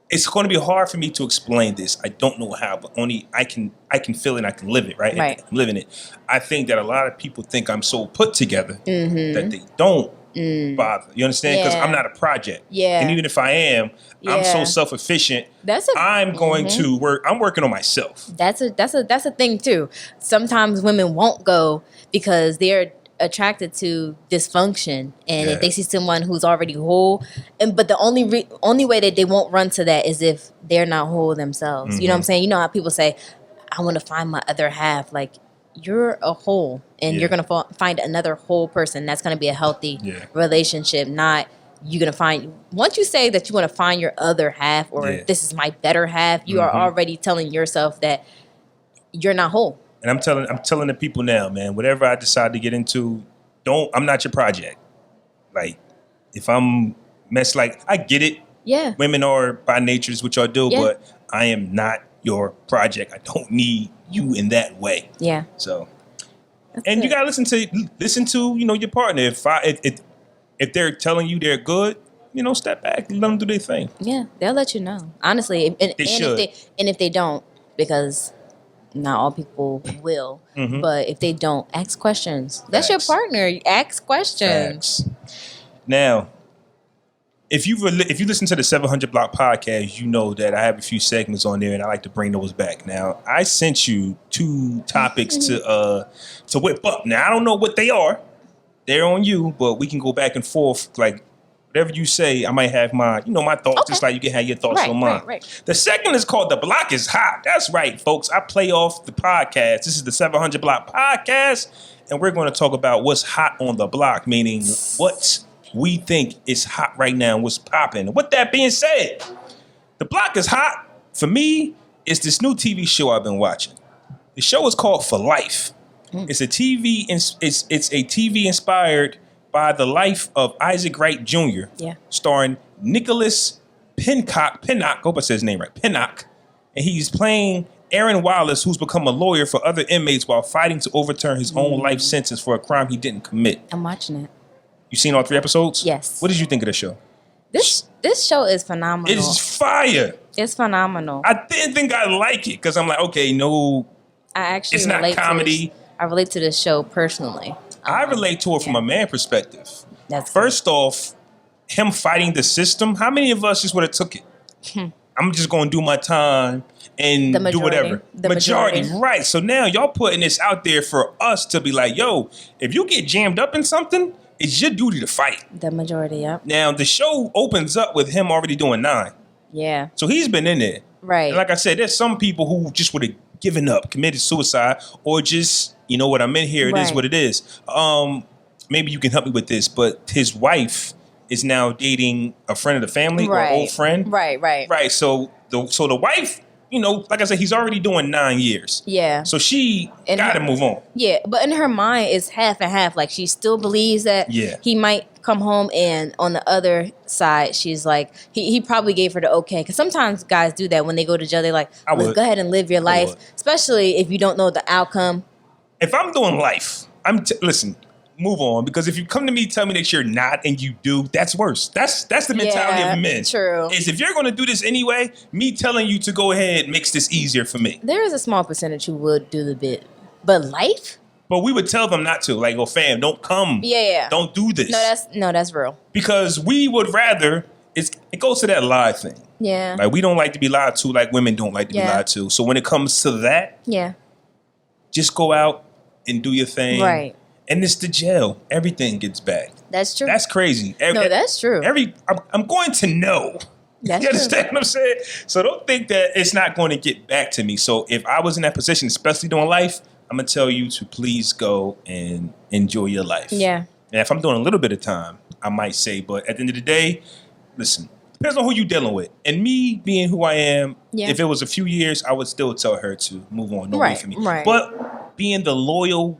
it's going to be hard for me to explain this. I don't know how, but only I can feel it and I can live it, right? I'm living it. I think that a lot of people think I'm so put together that they don't bother. You understand? Because I'm not a project.
Yeah.
And even if I am, I'm so self-efficient. I'm going to work. I'm working on myself.
That's a thing too. Sometimes women won't go because they're attracted to dysfunction, and if they see someone who's already whole, but the only way that they won't run to that is if they're not whole themselves. You know what I'm saying? You know how people say, I want to find my other half. Like, you're a whole, and you're going to find another whole person. That's going to be a healthy relationship, not you're going to find. Once you say that you want to find your other half, or this is my better half, you are already telling yourself that you're not whole.
And I'm telling the people now, man, whatever I decide to get into, I'm not your project. Like, if I'm I get it.
Yeah.
Women are by nature is what y'all do, but I am not your project. I don't need you in that way. Yeah. So, and you gotta listen to your partner. If they're telling you they're good, step back and let them do their thing.
Yeah, they'll let you know. Honestly, if they don't, because not all people will, but if they don't, ask questions. That's your partner. Ask questions.
Facts. Now, if you listen to the 700 Block podcast, you know that I have a few segments on there, and I like to bring those back. Now, I sent you 2 topics to whip up. Now, I don't know what they are. They're on you, but we can go back and forth. Like, whatever you say, I might have my thoughts, just like you can have your thoughts on mine. Right. The second is called The Block is Hot. That's right, folks. I play off the podcast. This is the 700 Block podcast, and we're going to talk about what's hot on the block, meaning what we think is hot right now, what's popping. With that being said, The Block is Hot. For me, it's this new TV show I've been watching. The show is called For Life. It's a TV. It's a TV inspired by the life of Isaac Wright Jr. Yeah. Starring Nicholas Pinnock. I hope I said his name right. Pinnock, and he's playing Aaron Wallace, who's become a lawyer for other inmates while fighting to overturn his own life sentence for a crime he didn't commit.
I'm watching it.
You seen all 3 episodes?
Yes.
What did you think of the show?
This show is phenomenal.
It is fire.
It's phenomenal.
I didn't think I'd like it because I'm like, okay, no.
I actually
it's not comedy.
I relate to this show personally.
I relate to it from a man perspective.
That's
First off, him fighting the system. How many of us just would have took it? I'm just going to do my time and do whatever. The majority, right. So now y'all putting this out there for us to be like, yo, if you get jammed up in something, it's your duty to fight.
The majority, yeah.
Now, the show opens up with him already doing 9. Yeah. So he's been in there. Right. And like I said, there's some people who just would have given up, committed suicide, or just, you know what, I'm in here. It is what it is. Maybe you can help me with this, but his wife is now dating a friend of the family or old friend. Right. So the wife, like I said, he's already doing 9 years. Yeah. So she got to move on.
Yeah, but in her mind, it's half and half. Like, she still believes that he might come home, and on the other side, she's like, he probably gave her the okay. Because sometimes guys do that when they go to jail. They're like, go ahead and live your life, especially if you don't know the outcome.
If I'm doing life, listen. Move on, because if you come to me, tell me that you're not, and you do, that's worse. That's the mentality of men. True. Is if you're going to do this anyway, me telling you to go ahead makes this easier for me.
There is a small percentage who would do the bit, but life.
But we would tell them not to. Like, oh, fam, don't come. Yeah. Don't do this.
That's real.
Because we would rather. It goes to that lie thing. Yeah. Like, we don't like to be lied to, like women don't like to be lied to. So when it comes to that, just go out and do your thing. Right. And it's the jail. Everything gets back. That's true. That's crazy.
That's true.
I'm going to know. That's you understand what I'm saying? So don't think that it's not going to get back to me. So if I was in that position, especially doing life, I'm going to tell you to please go and enjoy your life. Yeah. And if I'm doing a little bit of time, I might say, but at the end of the day, listen, depends on who you're dealing with. And me being who I am, if it was a few years, I would still tell her to move on. Don't wait for me. Right. But being the loyal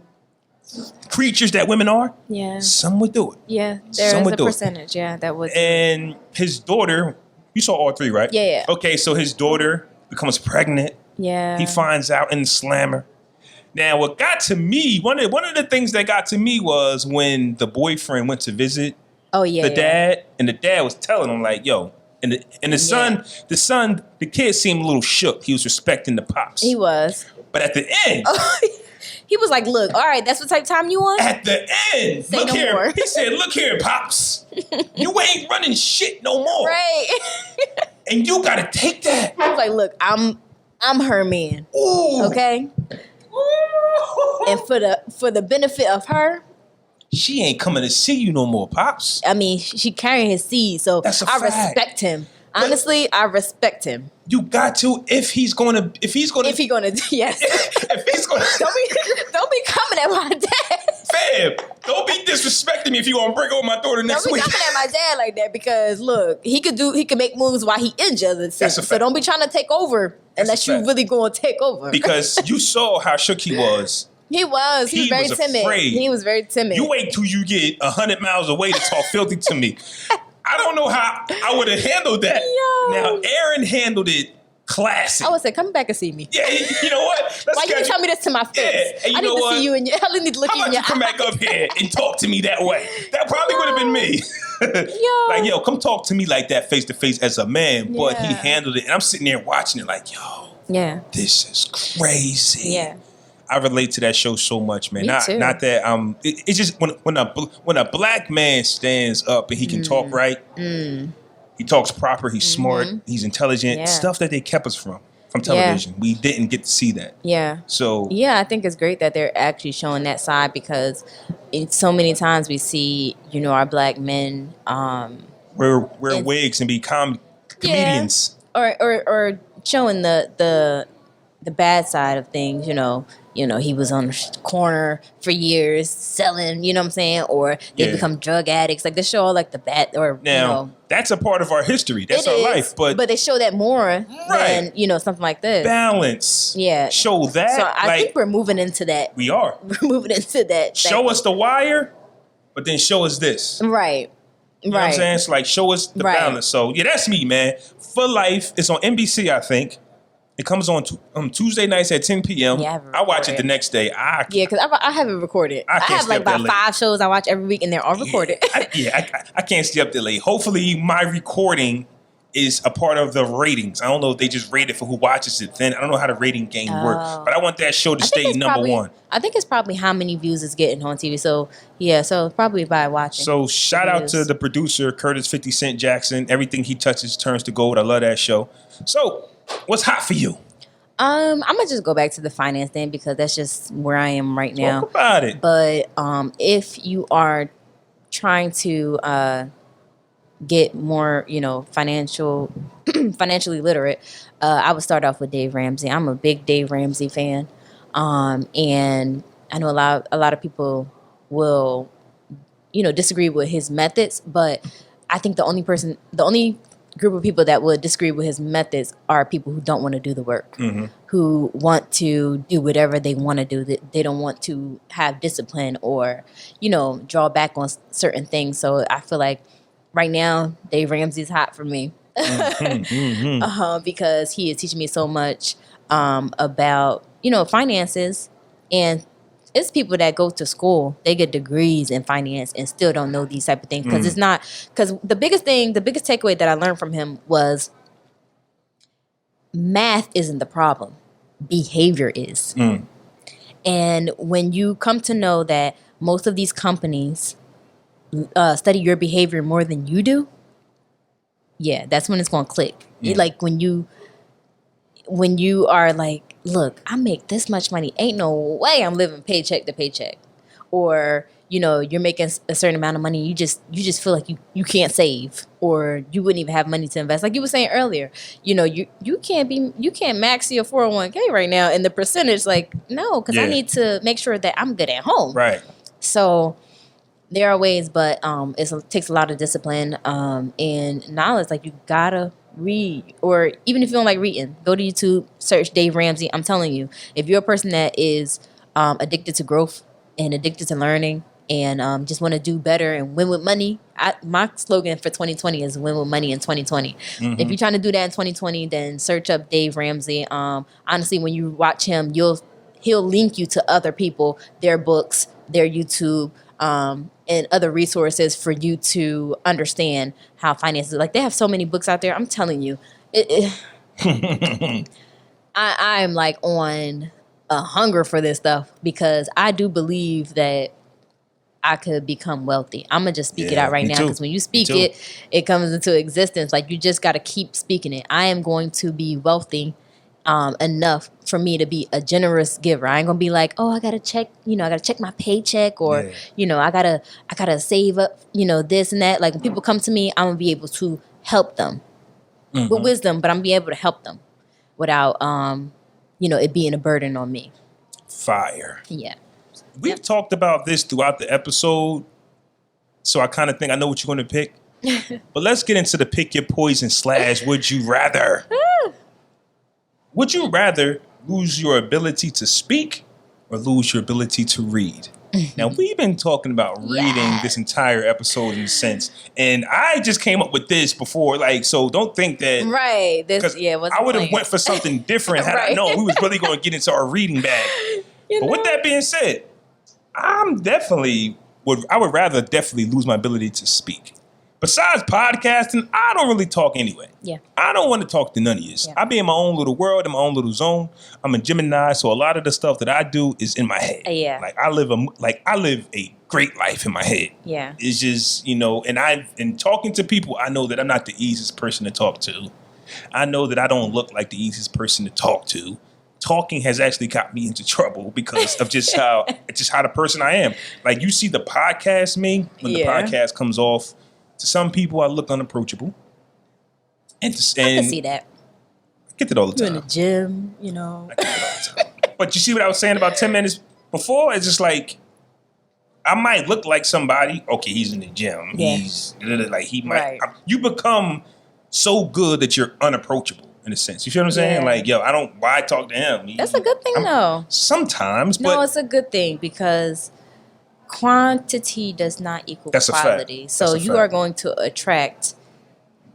creatures that women are, some would do it.
Yeah, there is a percentage. That would.
And his daughter, you saw all 3, right? Yeah. Okay, so his daughter becomes pregnant. Yeah. He finds out in the slammer. Now, what got to me, one of the things that got to me was when the boyfriend went to visit the dad, and the dad was telling him like, yo, and the son, the kid seemed a little shook. He was respecting the pops.
He was.
But at the end,
He was like, look, all right, that's what type of time you want?
At the end,
Say
look
no
here.
more.
He said, look here, Pops. You ain't running shit no more.
Right.
And you gotta take that.
I was like, look, I'm her man.
Ooh.
Okay?
Ooh.
And for the benefit of her,
She ain't coming to see you no more, Pops.
I mean, she carrying his seed, so
That's a
I
fact.
respect him. Honestly, I respect him.
You got to if he's gonna
If he gonna yes.
if he's gonna
don't be coming at my dad.
Fam, don't be disrespecting me if you gonna break over my daughter next
Don't be
week.
coming at my dad like that because look, he could make moves while he injured.
That's a
So
fact.
don't be trying to take over unless
a
you
fact.
really gonna take over.
Because you saw how shook he was.
He was very timid.
Afraid.
He was very timid.
You wait till you get 100 miles away to talk filthy to me. I don't know how I would have handled that.
Yo.
Now, Aaron handled it classic.
I would say, come back and see me.
Yeah, you know what? Let's
Why you
get-
tell me this to my face?
Yeah, and you
I need
know
to
what?
see you I need to look
How
you
about
in
you
your
come
eyes.
back up here and talk to me that way? That probably would have been me.
Yo.
Like, come talk to me like that face to face as a man. But he
Yeah.
handled it. And I'm sitting there watching it like, yo,
Yeah.
this is crazy.
Yeah.
I relate to that show so much, man.
Me too.
Not that it's just when a black man stands up and he can talk right, he talks proper, he's smart, he's intelligent,
Yeah.
stuff that they kept us from television. We didn't get to see that.
Yeah.
So
Yeah, I think it's great that they're actually showing that side because so many times we see, our black men
wear wigs and be comedians.
or showing the bad side of things, he was on the corner for years selling, you know what I'm saying? Or they become drug addicts. Like they show all like the bad or
Now, that's a part of our history. That's
it
our
is,
life. But
they show that more than, something like this.
balance.
Yeah.
Show that.
So I think we're moving into that.
we are.
We're moving into that.
Show us The Wire, but then show us this.
Right.
You know what I'm saying? It's like, show us the
Right.
balance. So, yeah, that's me, man. For Life. It's on NBC, I think. It comes on Tuesday nights at 10 p.m.
Yeah,
I watch it
recorded.
the next day.
Yeah, because I have it recorded.
I can't
have
stay
like
up that
about
late.
5 shows I watch every week, and they're all recorded.
I can't stay up that late. Hopefully, my recording is a part of the ratings. I don't know if they just rate it for who watches it. Then I don't know how the rating game works. But I want that show to stay number one.
I think it's probably how many views it's getting on TV. So, yeah, so probably by watching.
So shout out to the producer, Curtis 50 Cent Jackson. Everything he touches turns to gold. I love that show. So, what's hot for you?
I'm gonna just go back to the finance thing because that's just where I am right now.
Talk about it.
But if you are trying to get more, financially literate, I would start off with Dave Ramsey. I'm a big Dave Ramsey fan, and I know a lot of people will, disagree with his methods. But I think the only group of people that would disagree with his methods are people who don't want to do the work, who want to do whatever they want to do. They don't want to have discipline or, draw back on certain things. So I feel like right now, Dave Ramsey's hot for me because he is teaching me so much about, finances. And it's people that go to school, they get degrees in finance and still don't know these type of things because the biggest takeaway that I learned from him was math isn't the problem, behavior is. And when you come to know that most of these companies study your behavior more than you do, yeah, that's when it's going to click. Like when you are like, look, I make this much money. Ain't no way I'm living paycheck to paycheck. Or, you're making a certain amount of money. You just feel like you can't save or you wouldn't even have money to invest. Like you were saying earlier, you can't max your 401k right now. And the percentage, like, no, because I need to make sure that I'm good at home.
Right.
So there are ways, but it takes a lot of discipline and knowledge. Like you gotta read, or even if you don't like reading, go to YouTube, search Dave Ramsey. I'm telling you, if you're a person that is addicted to growth and addicted to learning and just want to do better and win with money, my slogan for 2020 is win with money in 2020. If you're trying to do that in 2020, then search up Dave Ramsey. Honestly, when you watch him, he'll link you to other people, their books, their YouTube, and other resources for you to understand how finances. Like they have so many books out there. I'm telling you, I am like on a hunger for this stuff because I do believe that I could become wealthy. I'm gonna just speak it out right now because when you speak it, it comes into existence. Like you just got to keep speaking it. I am going to be wealthy enough for me to be a generous giver. I ain't gonna be like, oh, I gotta check, I gotta check my paycheck or, I gotta save up, this and that. Like when people come to me, I'm gonna be able to help them with wisdom, but I'm gonna be able to help them without, it being a burden on me.
Fire.
Yeah.
We've talked about this throughout the episode, so I kind of think I know what you're going to pick. But let's get into the pick your poison / would you rather. Would you rather lose your ability to speak or lose your ability to read? Now, we've been talking about reading this entire episode in a sense, and I just came up with this before, so don't think that...
Right.
I would have went for something different had I known we was really going to get into our reading bag. But with that being said... I would rather definitely lose my ability to speak. Besides podcasting, I don't really talk anyway. Yeah. I don't want to talk to none of you. Yeah. I be in my own little world, in my own little zone. I'm a Gemini, so a lot of the stuff that I do is in my head.
Yeah.
I live a great life in my head.
Yeah.
It's just, in talking to people, I know that I'm not the easiest person to talk to. I know that I don't look like the easiest person to talk to. Talking has actually got me into trouble because of just how the person I am. Like you see the podcast me when the podcast comes off. To some people, I look unapproachable. I can see that. I get it all the time.
You're in the gym,
I get it all the time. But you see what I was saying about 10 minutes before? It's just like I might look like somebody. Okay, he's in the gym. Yeah. He might. Right. You become so good that you're unapproachable. In a sense, you feel what I'm saying? Yeah. Why talk to him?
That's a good thing, though.
Sometimes,
but... No, it's a good thing because quantity does not equal quality. So you are going to attract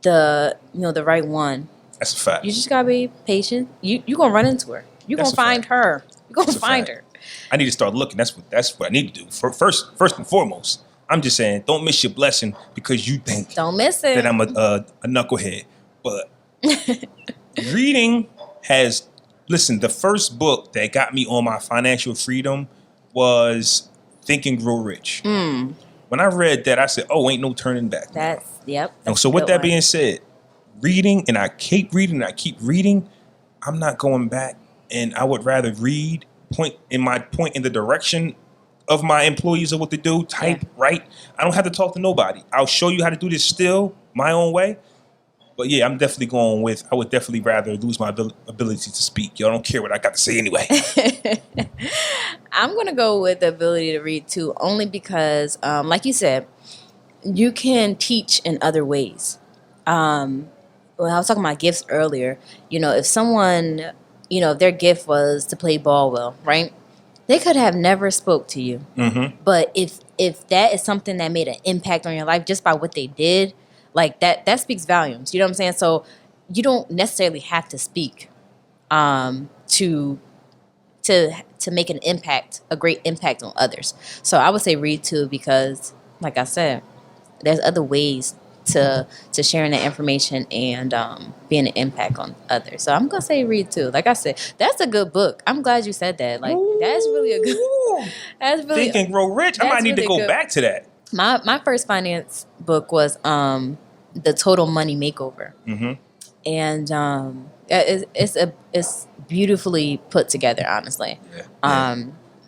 the right one.
That's a fact.
You just gotta be patient. You're gonna run into her. You're gonna find her. You're gonna find her.
I need to start looking. That's what I need to do. First and foremost, I'm just saying, don't miss your blessing because you think
don't miss it
that I'm a knucklehead, but. Reading the first book that got me on my financial freedom was Think and Grow Rich. When I read that, I said, oh, ain't no turning back.
That's
so with that being said, reading, and I keep reading, I'm not going back, and I would rather read, point in the direction of my employees of what to do, write. I don't have to talk to nobody. I'll show you how to do this still my own way. But yeah, I'm definitely going with, I would definitely rather lose my ability to speak. Y'all don't care what I got to say anyway.
I'm going to go with the ability to read too, only because, like you said, you can teach in other ways. I was talking about gifts earlier. If someone, if their gift was to play ball well, right? They could have never spoke to you. Mm-hmm. But if that is something that made an impact on your life just by what they did, like that speaks volumes. You know what I'm saying? So you don't necessarily have to speak to make an impact, a great impact on others. So I would say read too because, like I said, there's other ways to sharing that information and being an impact on others. So I'm gonna say read too. Like I said, that's a good book. I'm glad you said that. Like that's really a good. That's really
Think and Grow Rich. I might need to go back to that.
My first finance book was The Total Money Makeover, and it's beautifully put together. Honestly,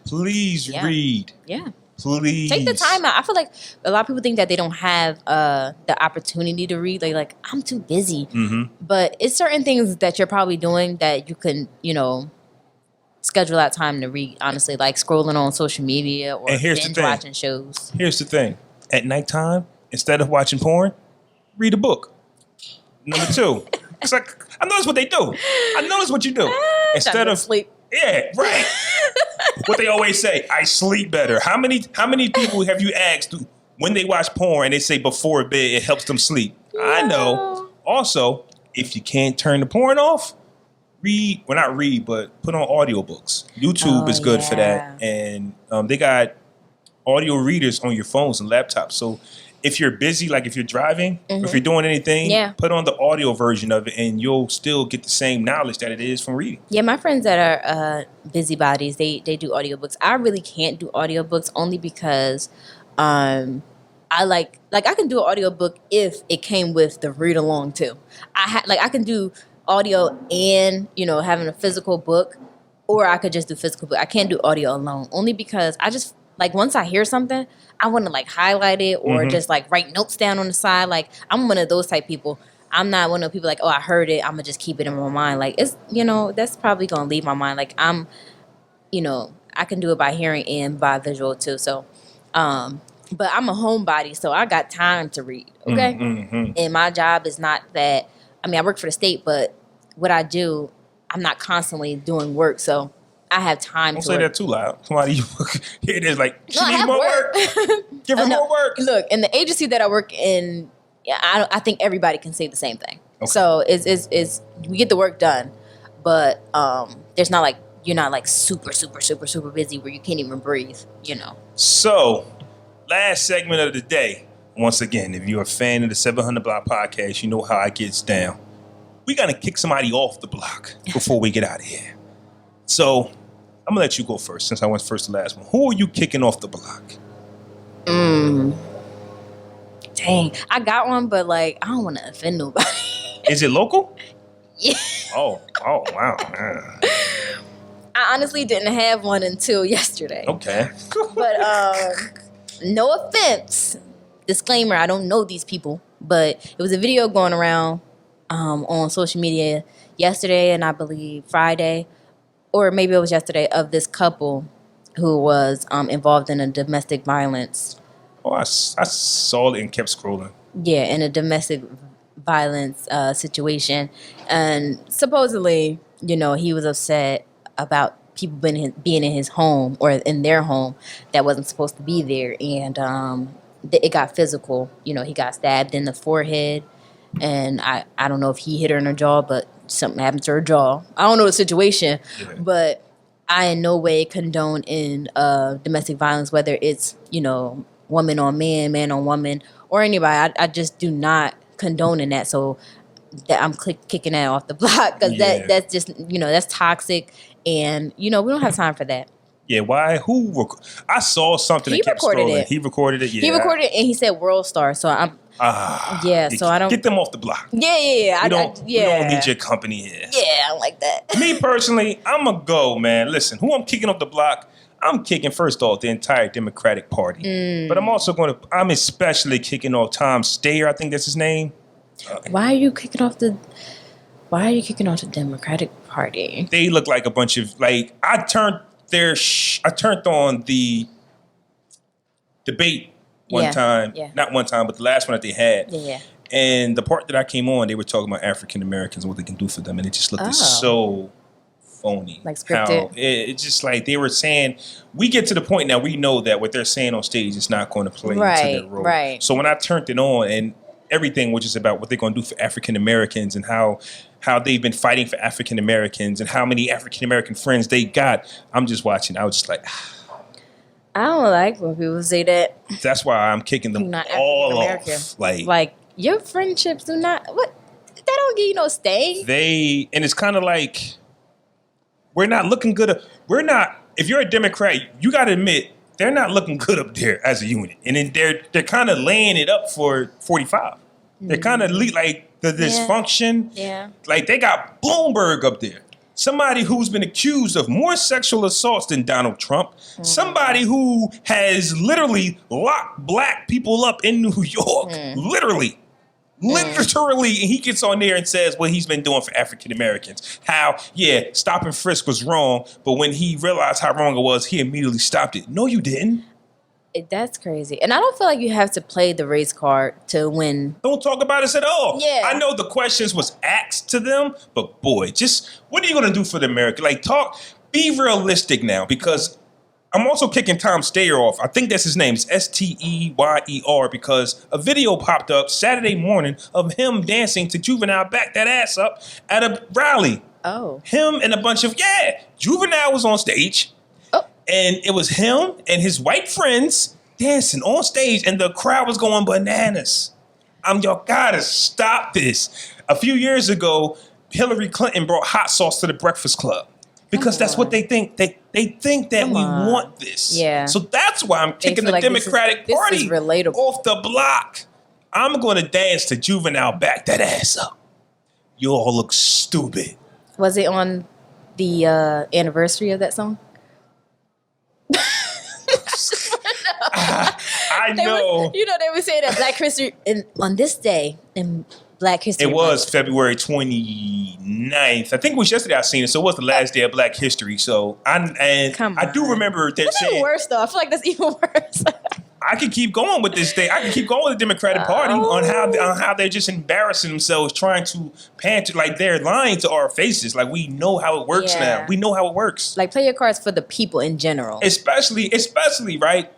please read.
Yeah,
please
take the time out. I feel like a lot of people think that they don't have the opportunity to read. Like I'm too busy, but it's certain things that you're probably doing that you can schedule out time to read, honestly, like scrolling on social media or binge watching shows.
Here's the thing. At nighttime, instead of watching porn, read a book. Number 2. It's like, I notice what they do. I notice what you do. Instead of
sleep.
Yeah, right. What they always say, I sleep better. How many people have you asked when they watch porn and they say before bed it helps them sleep? No. I know. Also, if you can't turn the porn off, but put on audiobooks. YouTube is good for that. And they got audio readers on your phones and laptops. So if you're busy, like if you're driving, if you're doing anything, put on the audio version of it and you'll still get the same knowledge that it is from reading.
Yeah, my friends that are busybodies, they do audiobooks. I really can't do audiobooks only because I like I can do an audiobook if it came with the read along too. I can do audio and, having a physical book, or I could just do physical book. I can't do audio alone only because I just once I hear something, I want to highlight it or just write notes down on the side. I'm one of those type people. I'm not one of the people oh, I heard it, I'm gonna just keep it in my mind. It's that's probably gonna leave my mind. I can do it by hearing and by visual too. So but I'm a homebody, so I got time to read. Okay. And my job is not that. I work for the state, but what I do, I'm not constantly doing work, so I have time.
Don't
to
say
work.
That too loud. Somebody here it is she
I
needs
have
more work. Give her more work.
Look, in the agency that I work in, I think everybody can say the same thing. Okay. So it's we get the work done, but there's not you're not super super super super busy where you can't even breathe.
So, last segment of the day. Once again, if you're a fan of the 700 Block Podcast, you know how it gets down. We got to kick somebody off the block before we get out of here. So, I'm going to let you go first since I went first to last one. Who are you kicking off the block?
Dang. I got one, but I don't want to offend nobody.
Is it local?
Yeah.
Oh, wow. Man.
I honestly didn't have one until yesterday.
Okay.
But no offense. Disclaimer, I don't know these people, but it was a video going around on social media yesterday and I believe Friday, or maybe it was yesterday, of this couple who was involved in a domestic violence.
Oh, I saw it and kept scrolling.
Yeah, in a domestic violence situation. And supposedly, he was upset about people being in his home or in their home that wasn't supposed to be there. And it got physical. He got stabbed in the forehead, and I don't know if he hit her in her jaw, but something happened to her jaw. I don't know the situation, but I in no way condone in domestic violence, whether it's woman on man, man on woman, or anybody. I just do not condone in that. So that I'm kicking that off the block because that's just that's toxic, and we don't have time for that.
Yeah, why? I saw something that kept scrolling. He recorded it. Yeah,
he recorded it, and he said World Star. So I'm. So I don't
get them off the block.
Yeah.
We don't need your company here.
Yeah, I don't like that.
Me personally, I'm a go, man. Listen, who I'm kicking off the block? I'm kicking first off the entire Democratic Party, but I'm especially kicking off Tom Steyer. I think that's his name.
Why are you kicking off the Democratic Party?
They look like a bunch of I turned on the debate one time. Yeah. Not one time, but the last one that they had.
Yeah.
And the part that I came on, they were talking about African Americans and what they can do for them. And it just looked so phony.
Scripted.
It's just they were saying, we get to the point now, we know that what they're saying on stage is not going to play into their role.
Right.
So when I turned it on, and everything was just about what they're going to do for African Americans and how they've been fighting for African Americans and how many African American friends they got. I'm just watching. I was just
I don't like when people say that.
That's why I'm kicking them all off.
Your friendships do not. What? That don't give you no staying.
And it's kind of we're not looking good. We're not. If you're a Democrat, you got to admit they're not looking good up there as a unit, and then they're kind of laying it up for 45. They're kind of the dysfunction.
Yeah.
They got Bloomberg up there. Somebody who's been accused of more sexual assaults than Donald Trump. Somebody who has literally locked black people up in New York. Literally. And he gets on there and says what he's been doing for African Americans. How, stop and frisk was wrong, but when he realized how wrong it was, he immediately stopped it. No, you didn't.
That's crazy. And I don't feel like you have to play the race card to win.
Don't talk about us at all.
Yeah.
I know the questions was asked to them, but boy, just what are you going to do for the America? Be realistic now, because I'm also kicking Tom Steyer off. I think that's his name. It's Steyer, because a video popped up Saturday morning of him dancing to Juvenile Back That Ass Up at a rally.
Oh.
Him and a bunch of, Juvenile was on stage. And it was him and his white friends dancing on stage, and the crowd was going bananas. Y'all gotta stop this. A few years ago, Hillary Clinton brought hot sauce to the Breakfast Club because that's what they think. They think that we want this.
Yeah.
So that's why I'm kicking the
like
Democratic Party
this is relatable.
off the block. I'm going to dance to Juvenile, back that ass up. You all look stupid.
Was it on the anniversary of that song?
I know.
They were saying that Black History on this day in Black History.
It was February 29th. I think it was yesterday I seen it. So it was the last day of Black History. So I do remember that
That's
saying
worse though. I feel like that's even worse.
I can keep going with this thing. I can keep going with the Democratic Party on how they're just embarrassing themselves, trying to pander, like they're lying to our faces. Like we know how it works now. We know how it works.
Like play your cards for the people in general.
Especially right.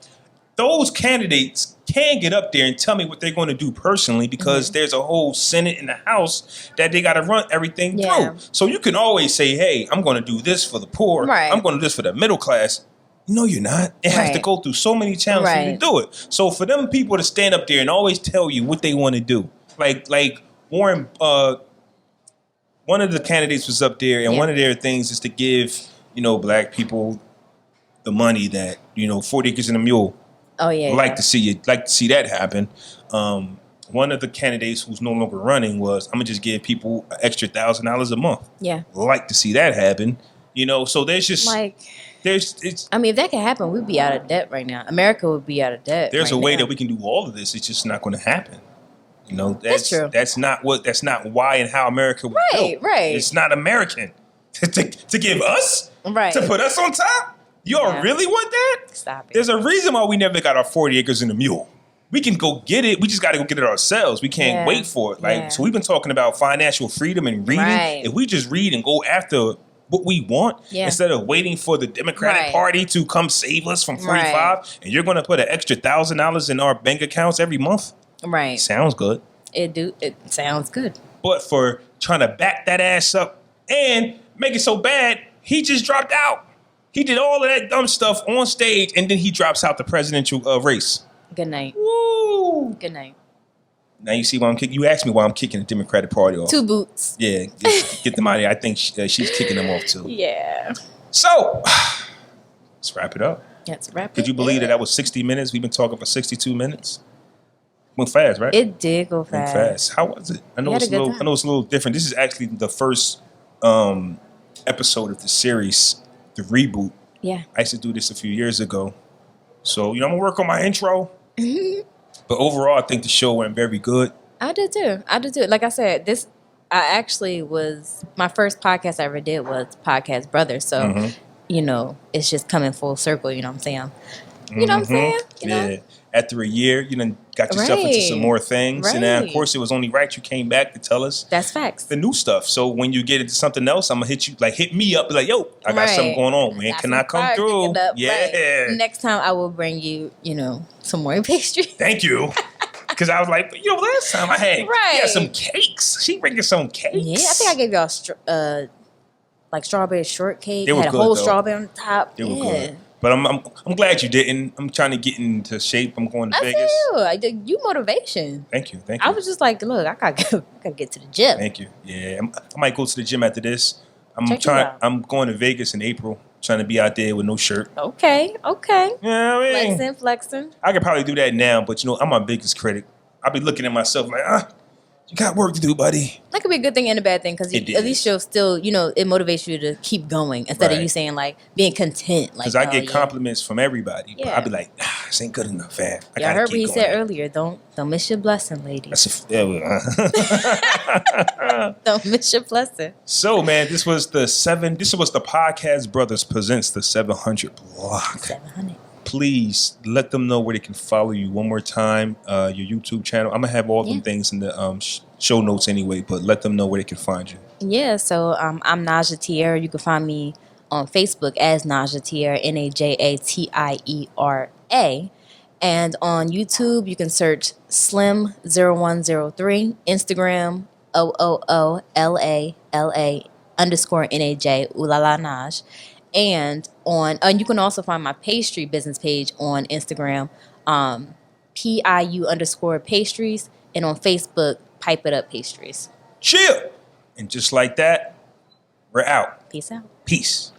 Those candidates can get up there and tell me what they're going to do personally because there's a whole Senate and the House that they got to run everything through. So you can always say, hey, I'm going to do this for the poor. Right. I'm going to do this for the middle class. No, you're not. It has to go through so many channels for you to do it. So for them people to stand up there and always tell you what they want to do, like Warren, one of the candidates was up there, and one of their things is to give black people the money that 40 acres and a mule.
Oh yeah,
like to see that happen. One of the candidates who's no longer running was, I'm gonna just give people an extra $1,000 a month. Yeah, like to see that happen. So there's just
if that could happen, we'd be out of debt right now. America would be out of debt.
There's a way that we can do all of this. It's just not going to happen. That's true. That's not why and how America was built. Right. It's not American to give us to put us on top. Y'all really want that?
Stop it.
There's a reason why we never got our 40 acres and a mule. We can go get it. We just got to go get it ourselves. We can't wait for it. So we've been talking about financial freedom and reading. Right. If we just read and go after what we want instead of waiting for the Democratic Party to come save us from 45, and you're going to put an extra $1,000 in our bank accounts every month. Right. Sounds good.
It sounds good.
But for trying to back that ass up and make it so bad, he just dropped out. He did all of that dumb stuff on stage, and then he drops out the presidential race.
Good night.
Woo!
Good night.
Now you see why I'm kicking. You asked me why I'm kicking the Democratic Party off.
2 boots.
Yeah, get them out of here. I think she's kicking them off too.
Yeah.
So let's wrap it up.
Let's wrap it.
Could you believe that was 60 minutes? We've been talking for 62 minutes. Went fast, right?
It did go fast.
Went fast. How was it? I know it's a little different. This is actually the first episode of the series, the reboot. Yeah. I used to do this a few years ago. So, I'm gonna work on my intro. But overall, I think the show went very good.
I did too. Like I said, my first podcast I ever did was Podcast Brothers. So, it's just coming full circle, you know what I'm saying? You know what I'm saying?
Yeah. After a year, you done got yourself into some more things. And then, of course, it was only right you came back to tell us.
That's facts.
The new stuff. So when you get into something else, I'm going to hit you, hit me up. Like, yo, I got something going on. When can I come through? Yeah.
Next time I will bring you, some more pastry.
Thank you. Because I was like, last time I had some cakes. She bringing some cakes.
Yeah, I think I gave y'all strawberry shortcake.
They were
had
good,
a whole
though.
strawberry on the top.
They were good. But I'm glad you didn't. I'm trying to get into shape. I'm going to Vegas.
I did you motivation.
Thank you.
I was just like, look, I gotta get to the gym.
Thank you. Yeah, I might go to the gym after this. I'm going to Vegas in April. Trying to be out there with no shirt.
Okay.
You know what I mean?
Flexing.
I could probably do that now, but I'm my biggest critic. I'll be looking at myself like, you got work to do, buddy.
That could be a good thing and a bad thing because at least you'll still, it motivates you to keep going instead of you saying being content.
Because I get compliments from everybody, but I'll be like, this ain't good enough, man.
I heard what he said earlier. Don't miss your blessing, ladies.
Don't
miss your blessing.
So, man, this was the Podcast Brothers presents the 700 block.
700.
Please let them know where they can follow you one more time. Your YouTube channel. I'm gonna have all them things in the show notes anyway, but let them know where they can find you.
Yeah, so I'm Naja Tiera. You can find me on Facebook as Naja Tiera, NAJATIERA, and on YouTube you can search Slim0103, Instagram OOOLALA_NAJ OoolalaNaj. And you can also find my pastry business page on Instagram, PIU_Pastries, and on Facebook, Pipe It Up Pastries.
Chill. And just like that, we're out.
Peace out.
Peace.